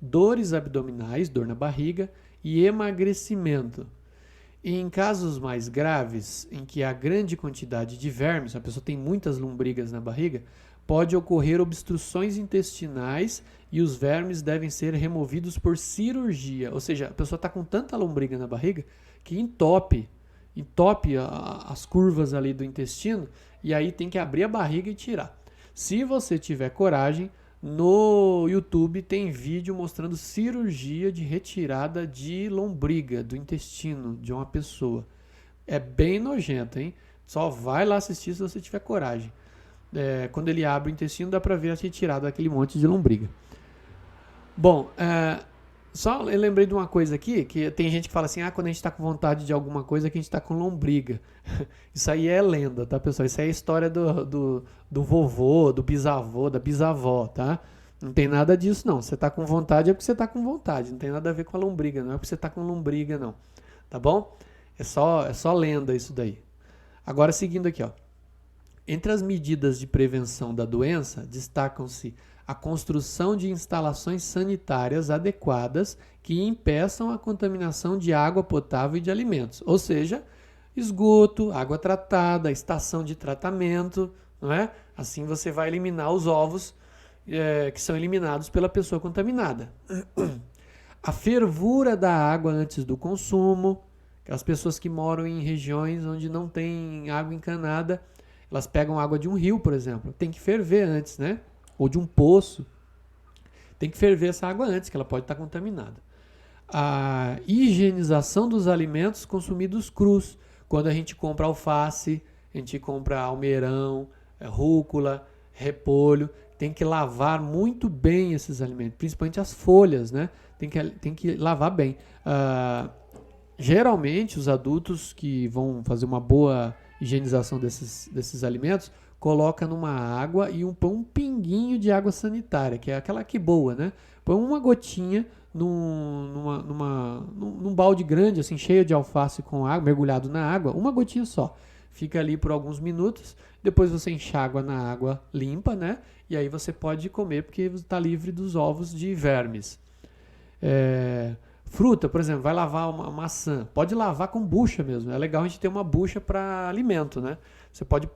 dores abdominais, dor na barriga e emagrecimento. E em casos mais graves, em que há grande quantidade de vermes, a pessoa tem muitas lombrigas na barriga, pode ocorrer obstruções intestinais e os vermes devem ser removidos por cirurgia. Ou seja, a pessoa está com tanta lombriga na barriga que entope as curvas ali do intestino e aí tem que abrir a barriga e tirar. Se você tiver coragem, no YouTube tem vídeo mostrando cirurgia de retirada de lombriga do intestino de uma pessoa. É bem nojento, hein? Só vai lá assistir se você tiver coragem. Quando ele abre o intestino, dá pra ver a retirada daquele monte de lombriga. Bom, só eu lembrei de uma coisa aqui, que tem gente que fala assim, quando a gente tá com vontade de alguma coisa, que a gente tá com lombriga. Isso aí é lenda, tá, pessoal? Isso aí é a história do vovô, do bisavô, da bisavó, tá? Não tem nada disso, não. Você tá com vontade é porque você tá com vontade. Não tem nada a ver com a lombriga, não é porque você tá com lombriga, não. Tá bom? É só lenda isso daí. Agora, seguindo aqui, ó. Entre as medidas de prevenção da doença, destacam-se a construção de instalações sanitárias adequadas que impeçam a contaminação de água potável e de alimentos. Ou seja, esgoto, água tratada, estação de tratamento, não é? Assim você vai eliminar os ovos que são eliminados pela pessoa contaminada. A fervura da água antes do consumo. As pessoas que moram em regiões onde não tem água encanada, elas pegam água de um rio, por exemplo. Tem que ferver antes, né? Ou de um poço. Tem que ferver essa água antes, que ela pode estar contaminada. A higienização dos alimentos consumidos crus. Quando a gente compra alface, a gente compra almeirão, rúcula, repolho, tem que lavar muito bem esses alimentos, principalmente as folhas, né? Tem que lavar bem. Geralmente, os adultos que vão fazer uma boa higienização desses alimentos, coloca numa água e põe um pinguinho de água sanitária, que é aquela que boa, né? Põe uma gotinha num balde grande, assim, cheio de alface com água, mergulhado na água, uma gotinha só. Fica ali por alguns minutos, depois você enxágua na água limpa, né? E aí você pode comer, porque está livre dos ovos de vermes. Fruta, por exemplo, vai lavar uma maçã. Pode lavar com bucha mesmo. É legal a gente ter uma bucha para alimento, né? Você pode,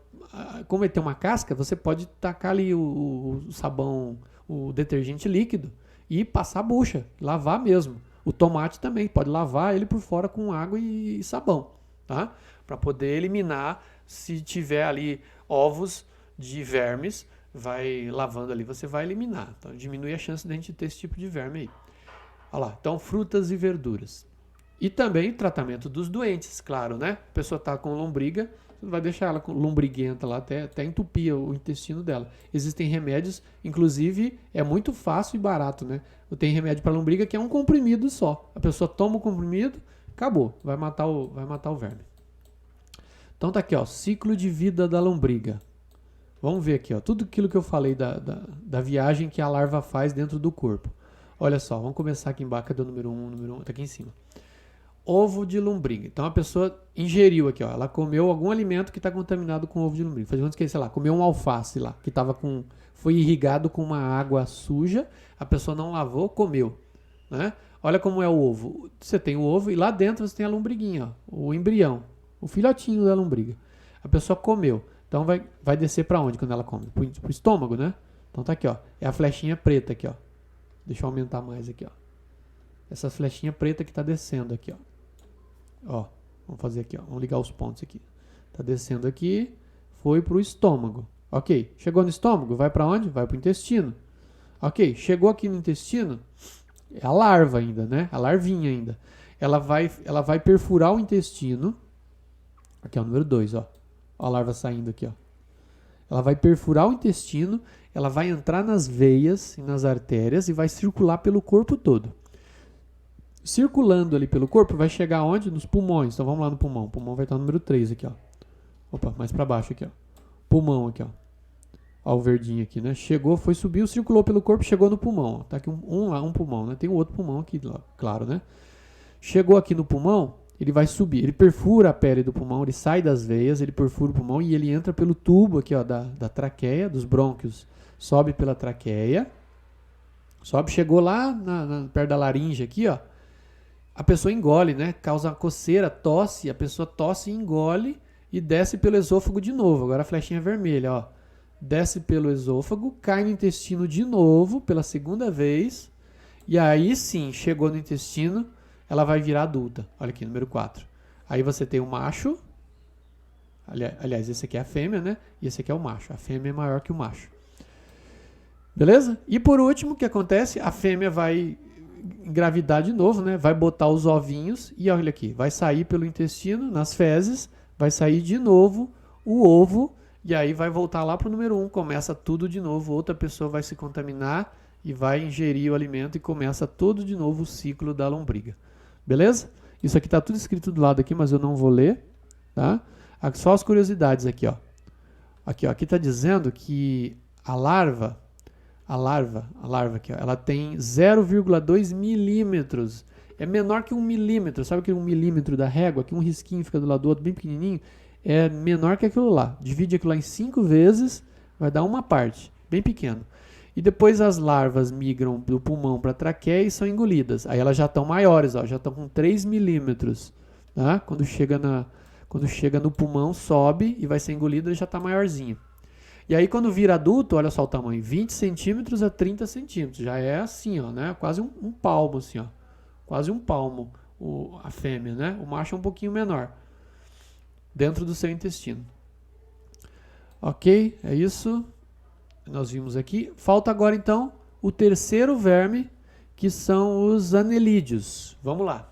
como ele tem uma casca, você pode tacar ali o sabão, o detergente líquido e passar a bucha, lavar mesmo. O tomate também, pode lavar ele por fora com água e sabão, tá? Para poder eliminar, se tiver ali ovos de vermes, vai lavando ali, você vai eliminar. Então diminui a chance de a gente ter esse tipo de verme aí. Olha lá, então frutas e verduras. E também tratamento dos doentes, claro, né? A pessoa está com lombriga, você não vai deixar ela com lombriguenta lá até entupir o intestino dela. Existem remédios, inclusive é muito fácil e barato, né? Tem remédio para lombriga que é um comprimido só. A pessoa toma o comprimido, acabou, vai matar o verme. Então tá aqui, ó, ciclo de vida da lombriga. Vamos ver aqui, ó, tudo aquilo que eu falei da viagem que a larva faz dentro do corpo. Olha só, vamos começar aqui embaixo do número 1, tá aqui em cima. Ovo de lombriga. Então a pessoa ingeriu aqui, ó, ela comeu algum alimento que está contaminado com ovo de lombriga. Fazendo que, sei lá, comeu um alface lá, que foi irrigado com uma água suja, a pessoa não lavou, comeu, né? Olha como é o ovo. Você tem o ovo e lá dentro você tem a lombriguinha, ó, o embrião, o filhotinho da lombriga. A pessoa comeu. Então vai descer para onde quando ela come? Pro estômago, né? Então tá aqui, ó, é a flechinha preta aqui, ó. Deixa eu aumentar mais aqui, ó. Essa flechinha preta que está descendo aqui, ó. Ó, vamos fazer aqui, ó. Vamos ligar os pontos aqui. Tá descendo aqui, foi pro estômago. Ok. Chegou no estômago, vai para onde? Vai para o intestino. Ok. Chegou aqui no intestino, é a larva ainda, né? A larvinha ainda. Ela vai perfurar o intestino. Aqui é o número 2, ó. Ó a larva saindo aqui, ó. Ela vai perfurar o intestino, ela vai entrar nas veias e nas artérias e vai circular pelo corpo todo. Circulando ali pelo corpo, vai chegar onde? Nos pulmões. Então vamos lá no pulmão. O pulmão vai estar no número 3 aqui, ó. Opa, mais para baixo aqui, ó. Pulmão aqui, ó. Ó o verdinho aqui, né? Chegou, foi, subiu, circulou pelo corpo, chegou no pulmão. Ó. Tá aqui um pulmão, né? Tem um outro pulmão aqui, claro, né? Chegou aqui no pulmão, ele vai subir. Ele perfura a pele do pulmão, ele sai das veias, ele perfura o pulmão e ele entra pelo tubo aqui, ó, da traqueia, dos brônquios. Sobe pela traqueia. Sobe, chegou lá perto da laringe aqui, ó. A pessoa engole, né? Causa coceira, tosse, a pessoa tosse e engole e desce pelo esôfago de novo. Agora a flechinha vermelha, ó. Desce pelo esôfago, cai no intestino de novo, pela segunda vez. E aí sim, chegou no intestino, ela vai virar adulta. Olha aqui, número 4. Aí você tem o macho. Aliás, esse aqui é a fêmea, né? E esse aqui é o macho. A fêmea é maior que o macho. Beleza? E por último, o que acontece? A fêmea vai engravidar de novo, né? Vai botar os ovinhos e olha aqui, vai sair pelo intestino, nas fezes, vai sair de novo o ovo e aí vai voltar lá para o número 1, começa tudo de novo, outra pessoa vai se contaminar e vai ingerir o alimento e começa tudo de novo o ciclo da lombriga. Beleza? Isso aqui está tudo escrito do lado aqui, mas eu não vou ler, tá? Só as curiosidades aqui, ó. Aqui está dizendo que a larva aqui, ó, ela tem 0,2 milímetros. É menor que 1 milímetro. Sabe aquele 1 milímetro da régua? Que um risquinho fica do lado do outro, bem pequenininho. É menor que aquilo lá. Divide aquilo lá em 5 vezes, vai dar uma parte, bem pequeno. E depois as larvas migram do pulmão para a traqueia e são engolidas. Aí elas já estão maiores, ó, já estão com 3 milímetros. Tá? Quando chega no pulmão, sobe e vai ser engolida, já está maiorzinho. E aí quando vira adulto, olha só o tamanho, 20 centímetros a 30 centímetros. Já é assim, ó, né? Quase um palmo, assim, ó. Quase um palmo a fêmea, né? O macho é um pouquinho menor. Dentro do seu intestino. Ok, é isso. Nós vimos aqui. Falta agora, então, o terceiro verme, que são os anelídeos. Vamos lá.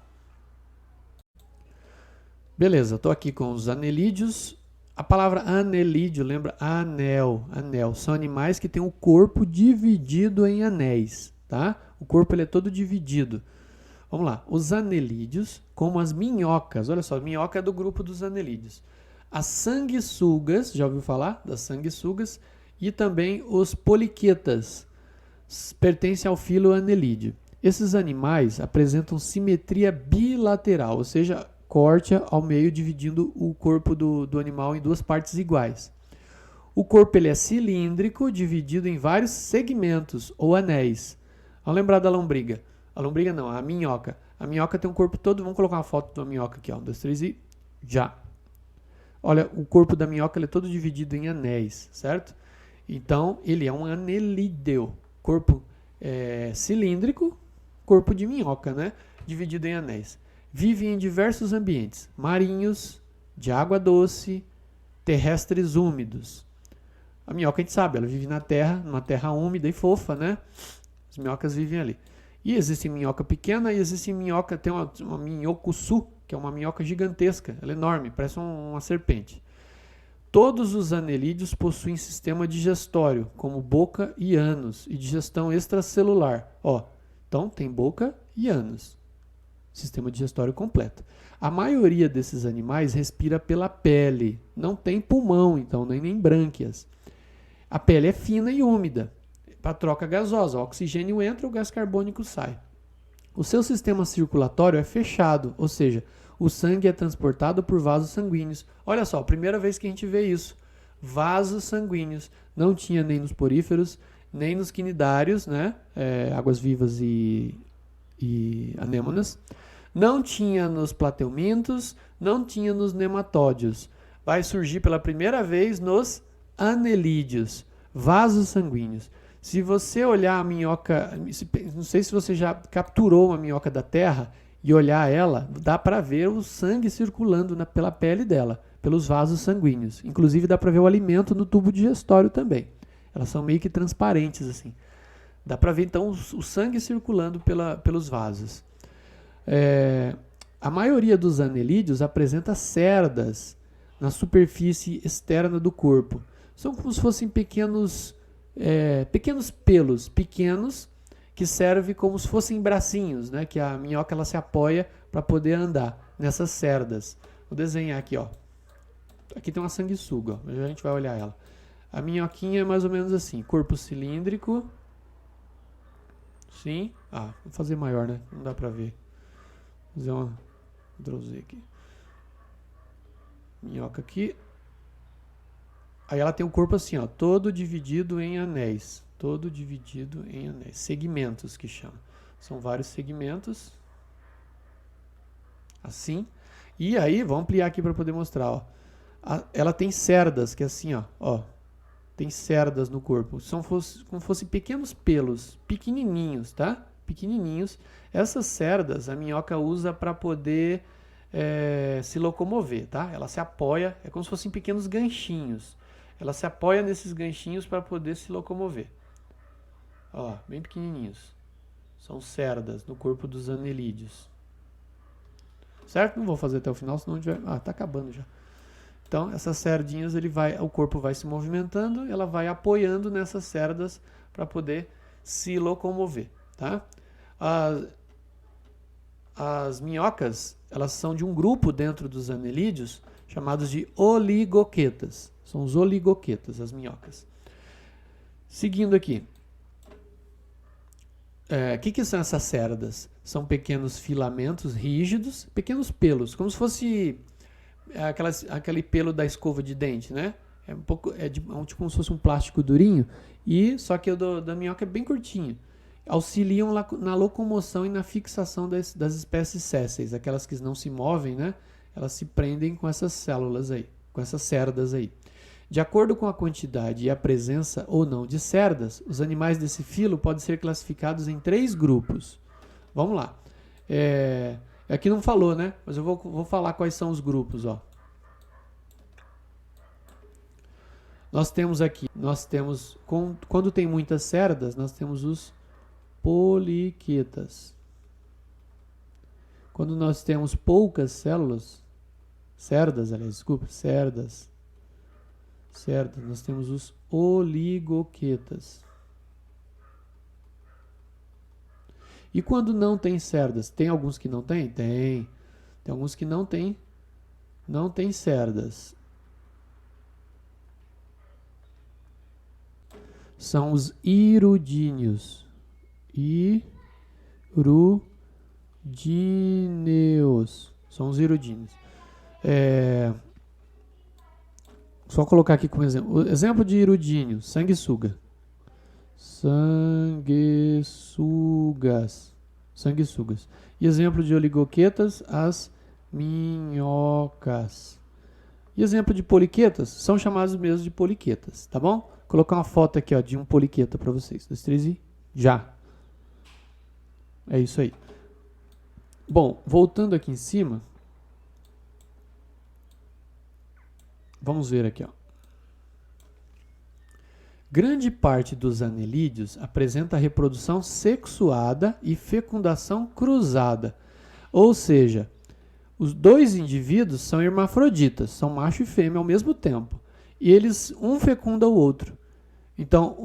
Beleza, estou aqui com os anelídeos. A palavra anelídeo lembra anel. São animais que têm o corpo dividido em anéis, tá? O corpo ele é todo dividido. Vamos lá. Os anelídeos, como as minhocas. Olha só, a minhoca é do grupo dos anelídeos. As sanguessugas, já ouviu falar das sanguessugas? E também os poliquetas, pertencem ao filo anelídeo. Esses animais apresentam simetria bilateral, ou seja, corte ao meio, dividindo o corpo do animal em duas partes iguais. O corpo ele é cilíndrico, dividido em vários segmentos ou anéis. Vamos lembrar da lombriga. A lombriga não, a minhoca. A minhoca tem um corpo todo, vamos colocar uma foto da minhoca aqui, ó. 1, 2, 3 e já. Olha, o corpo da minhoca ele é todo dividido em anéis, certo? Então, ele é um anelídeo. Corpo cilíndrico, corpo de minhoca, né? Dividido em anéis. Vive em diversos ambientes, marinhos, de água doce, terrestres úmidos. A minhoca a gente sabe, ela vive na terra, numa terra úmida e fofa, né? As minhocas vivem ali. E existe minhoca pequena e existe minhoca, tem uma minhocuçu, que é uma minhoca gigantesca, ela é enorme, parece uma serpente. Todos os anelídeos possuem sistema digestório, como boca e ânus, e digestão extracelular. Ó, então tem boca e ânus. Sistema digestório completo. A maioria desses animais respira pela pele. Não tem pulmão, então, nem brânquias. A pele é fina e úmida. Para troca gasosa, o oxigênio entra, o gás carbônico sai. O seu sistema circulatório é fechado, ou seja, o sangue é transportado por vasos sanguíneos. Olha só, primeira vez que a gente vê isso. Vasos sanguíneos. Não tinha nem nos poríferos, nem nos quinidários, né? Águas vivas e anêmonas. Não tinha nos plateumintos, não tinha nos nematódios. Vai surgir pela primeira vez nos anelídeos, vasos sanguíneos. Se você olhar a minhoca, não sei se você já capturou uma minhoca da terra e olhar ela, dá para ver o sangue circulando pela pele dela, pelos vasos sanguíneos. Inclusive dá para ver o alimento no tubo digestório também. Elas são meio que transparentes assim. Dá para ver então o sangue circulando pelos vasos. A maioria dos anelídeos apresenta cerdas na superfície externa do corpo. São como se fossem pequenos pelos pequenos que servem como se fossem bracinhos, né? Que a minhoca ela se apoia para poder andar nessas cerdas. Vou desenhar aqui, ó. Aqui tem uma sanguessuga, ó. A gente vai olhar ela. A minhoquinha é mais ou menos assim, corpo cilíndrico. Sim. Vou fazer maior, né? Não dá para ver. Vou fazer uma Ctrl-Z aqui. Minhoca aqui. Aí ela tem um corpo assim, ó, todo dividido em anéis. Todo dividido em anéis. Segmentos que chama. São vários segmentos. Assim. E aí, vamos ampliar aqui para poder mostrar, ó. Ela tem cerdas, que é assim, ó. Tem cerdas no corpo. São como fossem pequenos pelos, pequenininhos, tá? Pequenininhos. Essas cerdas a minhoca usa para poder se locomover, tá? Ela se apoia, é como se fossem pequenos ganchinhos. Ela se apoia nesses ganchinhos para poder se locomover. Ó, bem pequenininhos. São cerdas no corpo dos anelídeos. Certo? Não vou fazer até o final, senão a gente vai... tá acabando já. Então, essas cerdinhas, o corpo vai se movimentando, ela vai apoiando nessas cerdas para poder se locomover, tá? As minhocas, elas são de um grupo dentro dos anelídeos chamados de oligoquetas. São os oligoquetas, as minhocas. Seguindo aqui. O que são essas cerdas? São pequenos filamentos rígidos, pequenos pelos, como se fosse aquele pelo da escova de dente, né? Tipo como se fosse um plástico durinho, só que o da minhoca é bem curtinho. Auxiliam na locomoção e na fixação das espécies sésseis, aquelas que não se movem, né? Elas se prendem com essas células aí, com essas cerdas aí. De acordo com a quantidade e a presença ou não de cerdas, os animais desse filo podem ser classificados em 3 grupos. Vamos lá. Aqui não falou, né? Mas eu vou falar quais são os grupos, ó. Nós temos quando tem muitas cerdas, nós temos os poliquetas. Quando nós temos poucas cerdas, nós temos os oligoquetas. E quando não tem cerdas, tem alguns que não tem? Tem. Tem alguns que não tem cerdas. São os hirudíneos. Hirudíneos. São os hirudíneos. Só colocar aqui como exemplo. O exemplo de hirudíneo, sanguessuga. Sanguessugas. E exemplo de oligoquetas, as minhocas. E exemplo de poliquetas, são chamados mesmo de poliquetas, tá bom? Vou colocar uma foto aqui, ó, de um poliqueta para vocês. 2, 3 e já. É isso aí. Bom, voltando aqui em cima, vamos ver aqui, ó. Grande parte dos anelídeos apresenta reprodução sexuada e fecundação cruzada. Ou seja, os 2 indivíduos são hermafroditas, são macho e fêmea ao mesmo tempo. E um fecunda o outro. Então,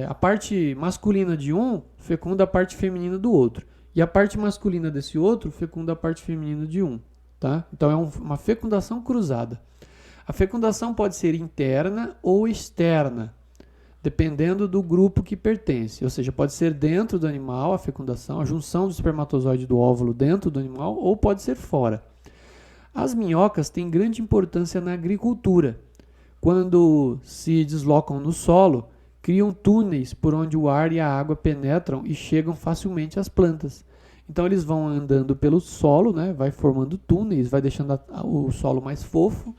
a parte masculina de um fecunda a parte feminina do outro. E a parte masculina desse outro fecunda a parte feminina de um. Tá? Então, é uma fecundação cruzada. A fecundação pode ser interna ou externa, dependendo do grupo que pertence. Ou seja, pode ser dentro do animal a fecundação, a junção do espermatozoide do óvulo dentro do animal, ou pode ser fora. As minhocas têm grande importância na agricultura. Quando se deslocam no solo, criam túneis por onde o ar e a água penetram e chegam facilmente às plantas. Então eles vão andando pelo solo, né? Vai formando túneis, vai deixando o solo mais fofo,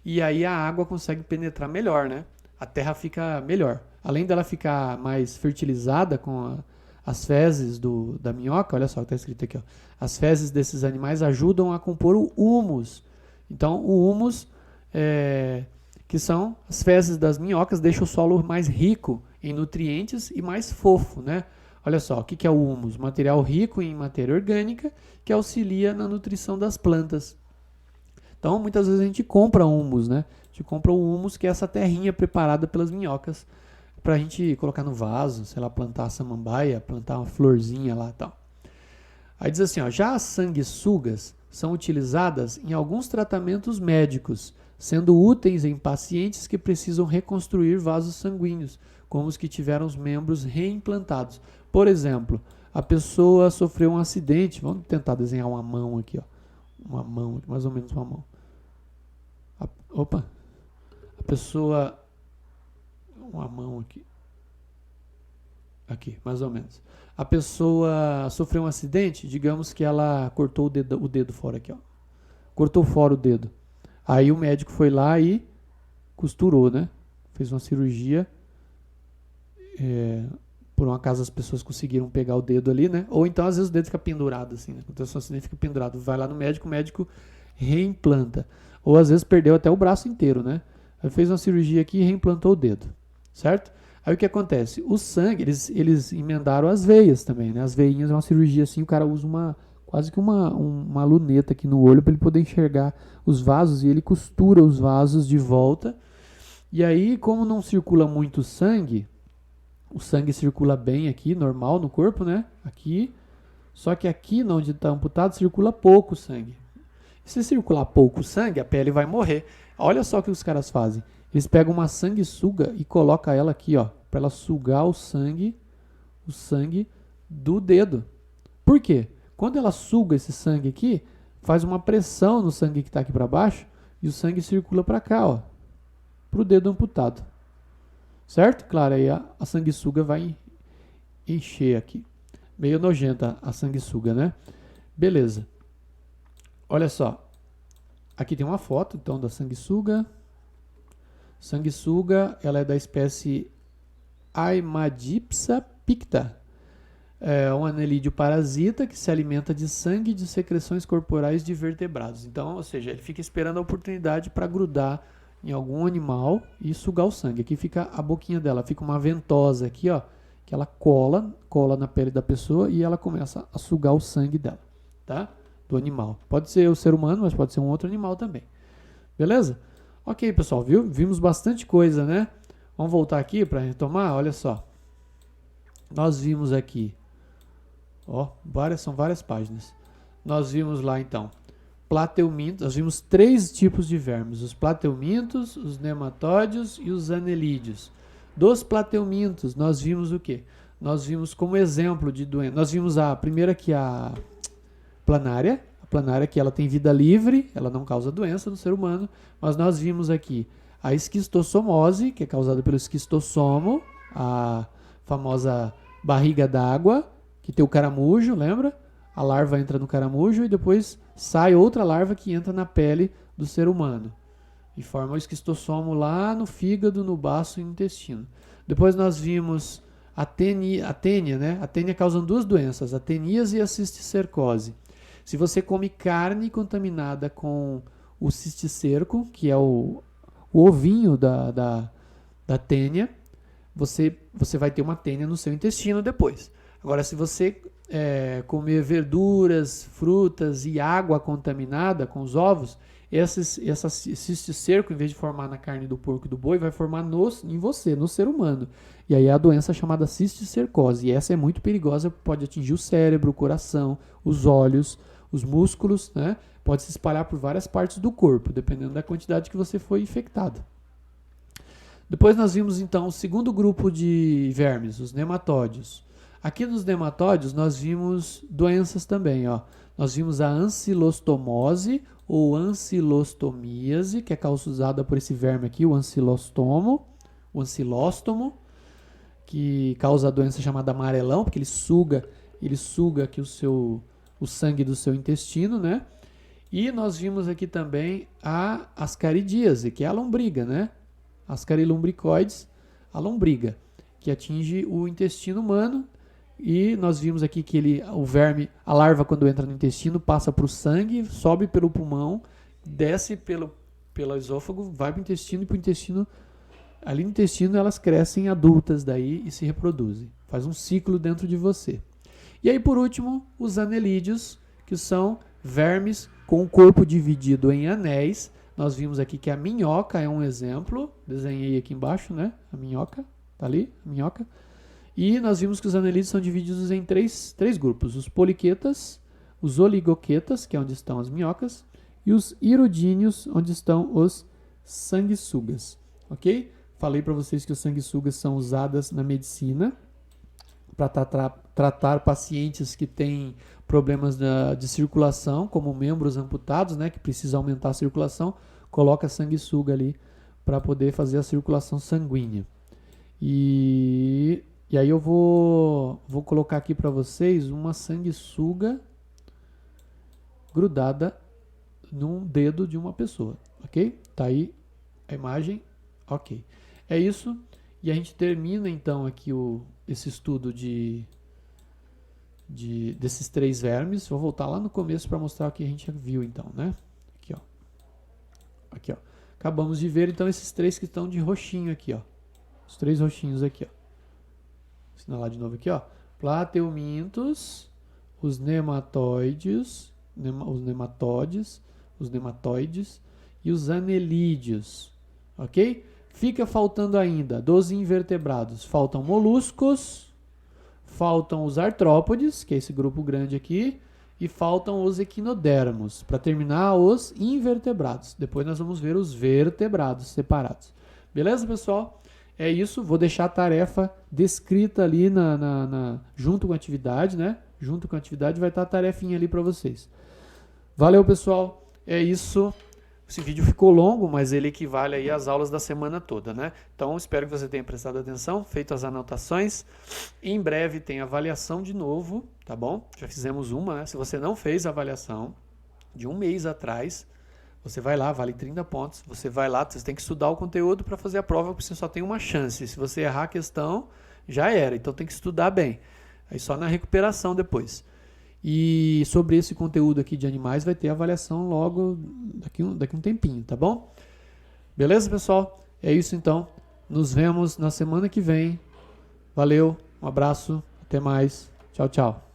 e aí a água consegue penetrar melhor, né? A terra fica melhor. Além dela ficar mais fertilizada com As fezes da minhoca, olha só o que está escrito aqui, ó. As fezes desses animais ajudam a compor o humus. Então, o humus, que são as fezes das minhocas, deixa o solo mais rico em nutrientes e mais fofo, né? Olha só, o que é o humus? Material rico em matéria orgânica que auxilia na nutrição das plantas. Então, muitas vezes a gente compra humus, né? A gente compra o humus, que é essa terrinha preparada pelas minhocas para a gente colocar no vaso, sei lá, plantar a samambaia, plantar uma florzinha lá e tal. Aí diz assim, ó, já as sanguessugas são utilizadas em alguns tratamentos médicos, sendo úteis em pacientes que precisam reconstruir vasos sanguíneos, como os que tiveram os membros reimplantados. Por exemplo, a pessoa sofreu um acidente, vamos tentar desenhar uma mão aqui, ó. Uma mão, mais ou menos uma mão. A pessoa... Uma mão aqui. Aqui, mais ou menos. A pessoa sofreu um acidente, digamos que ela cortou o dedo fora aqui, ó. Cortou fora o dedo. Aí o médico foi lá e costurou, né? Fez uma cirurgia. Por um acaso as pessoas conseguiram pegar o dedo ali, né? Ou então às vezes o dedo fica pendurado, assim, né? Acontece um acidente, fica pendurado. Vai lá no médico, o médico reimplanta. Ou às vezes perdeu até o braço inteiro, né? Aí fez uma cirurgia aqui e reimplantou o dedo, certo? Aí o que acontece? O sangue, eles emendaram as veias também, né? As veinhas é uma cirurgia assim, o cara usa quase que uma luneta aqui no olho para ele poder enxergar os vasos e ele costura os vasos de volta. E aí, como não circula muito sangue, o sangue circula bem aqui, normal no corpo, né? Aqui. Só que aqui, onde está amputado, circula pouco sangue. E se circular pouco sangue, a pele vai morrer. Olha só o que os caras fazem. Eles pegam uma sanguessuga e colocam ela aqui, ó, para ela sugar o sangue do dedo. Por quê? Quando ela suga esse sangue aqui, faz uma pressão no sangue que está aqui para baixo e o sangue circula para cá, ó, para o dedo amputado. Certo? Claro, aí a sanguessuga vai encher aqui. Meio nojenta a sanguessuga, né? Beleza. Olha só. Aqui tem uma foto, então, da sanguessuga. Sanguessuga, ela é da espécie Aimadipsa picta. É um anelídeo parasita que se alimenta de sangue e de secreções corporais de vertebrados. Então, ou seja, ele fica esperando a oportunidade para grudar em algum animal e sugar o sangue. Aqui fica a boquinha dela, fica uma ventosa aqui, ó, que ela cola na pele da pessoa e ela começa a sugar o sangue dela, tá? Do animal. Pode ser o ser humano, mas pode ser um outro animal também. Beleza? Ok, pessoal, viu? Vimos bastante coisa, né? Vamos voltar aqui para retomar, olha só. Nós vimos aqui, ó, são várias páginas. Nós vimos lá, então, plateumintos, nós vimos 3 tipos de vermes, os plateumintos, os nematódios e os anelídeos. Dos plateumintos, nós vimos o quê? Nós vimos como exemplo de doença, nós vimos a primeira que a planária que ela tem vida livre, ela não causa doença no ser humano, mas nós vimos aqui a esquistossomose, que é causada pelo esquistossomo, a famosa barriga d'água, que tem o caramujo, lembra? A larva entra no caramujo e depois sai outra larva que entra na pele do ser humano e forma o esquistossomo lá no fígado, no baço e no intestino. Depois nós vimos a tênia, né? A tênia causa 2 doenças, a teníase e a cisticercose. Se você come carne contaminada com o cisticerco, que é o ovinho da tênia, você vai ter uma tênia no seu intestino depois. Agora, se você comer verduras, frutas e água contaminada com os ovos, esse cisticerco, em vez de formar na carne do porco e do boi, vai formar em você, no ser humano. E aí é a doença chamada cisticercose. E essa é muito perigosa, pode atingir o cérebro, o coração, os olhos, os músculos, né? Pode se espalhar por várias partes do corpo, dependendo da quantidade que você foi infectado. Depois nós vimos, então, o segundo grupo de vermes, os nematódios. Aqui nos nematódios nós vimos doenças também, ó. Nós vimos a ancilostomose ou ancilostomíase, que é causada por esse verme aqui, o ancilóstomo, que causa a doença chamada amarelão, porque ele suga aqui o sangue do seu intestino, né? E nós vimos aqui também a ascaridíase, que é a lombriga, né? Ascarilumbricoides, a lombriga, que atinge o intestino humano E nós vimos aqui que o verme, a larva quando entra no intestino, passa para o sangue, sobe pelo pulmão, desce pelo esôfago, vai para o intestino e para o intestino. Ali no intestino elas crescem adultas daí e se reproduzem. Faz um ciclo dentro de você. E aí por último, os anelídeos, que são vermes com o corpo dividido em anéis. Nós vimos aqui que a minhoca é um exemplo. Desenhei aqui embaixo, né? A minhoca, tá ali, a minhoca. E nós vimos que os anelídeos são divididos em três grupos. Os poliquetas, os oligoquetas, que é onde estão as minhocas, e os iridíneos, onde estão os sanguessugas. Ok? Falei para vocês que os sanguessugas são usadas na medicina para tratar pacientes que têm problemas de circulação, como membros amputados, né, que precisa aumentar a circulação, coloca sanguessuga ali para poder fazer a circulação sanguínea. E aí eu vou colocar aqui para vocês uma sanguessuga grudada num dedo de uma pessoa, ok? Tá aí a imagem, ok. É isso, e a gente termina então aqui esse estudo desses 3 vermes. Vou voltar lá no começo para mostrar o que a gente viu então, né? Aqui, ó. Aqui, ó. Acabamos de ver então esses 3 que estão de roxinho aqui, ó. Os 3 roxinhos aqui, ó. Vou assinalar de novo aqui, ó. Plateumintos, os nematóides e os anelídeos, ok? Fica faltando ainda dos invertebrados. Faltam moluscos, faltam os artrópodes, que é esse grupo grande aqui, e faltam os equinodermos, para terminar os invertebrados. Depois nós vamos ver os vertebrados separados. Beleza, pessoal? É isso, vou deixar a tarefa descrita ali junto com a atividade, né? Junto com a atividade vai estar a tarefinha ali para vocês. Valeu, pessoal. É isso. Esse vídeo ficou longo, mas ele equivale aí às aulas da semana toda, né? Então, espero que você tenha prestado atenção, feito as anotações. Em breve tem avaliação de novo, tá bom? Já fizemos uma, né? Se você não fez a avaliação de um mês atrás, você vai lá, vale 30 pontos. Você vai lá, você tem que estudar o conteúdo para fazer a prova, porque você só tem uma chance. Se você errar a questão, já era. Então, tem que estudar bem. Aí só na recuperação depois. E sobre esse conteúdo aqui de animais vai ter avaliação logo daqui um tempinho, tá bom? Beleza, pessoal? É isso então. Nos vemos na semana que vem. Valeu, um abraço, até mais. Tchau, tchau.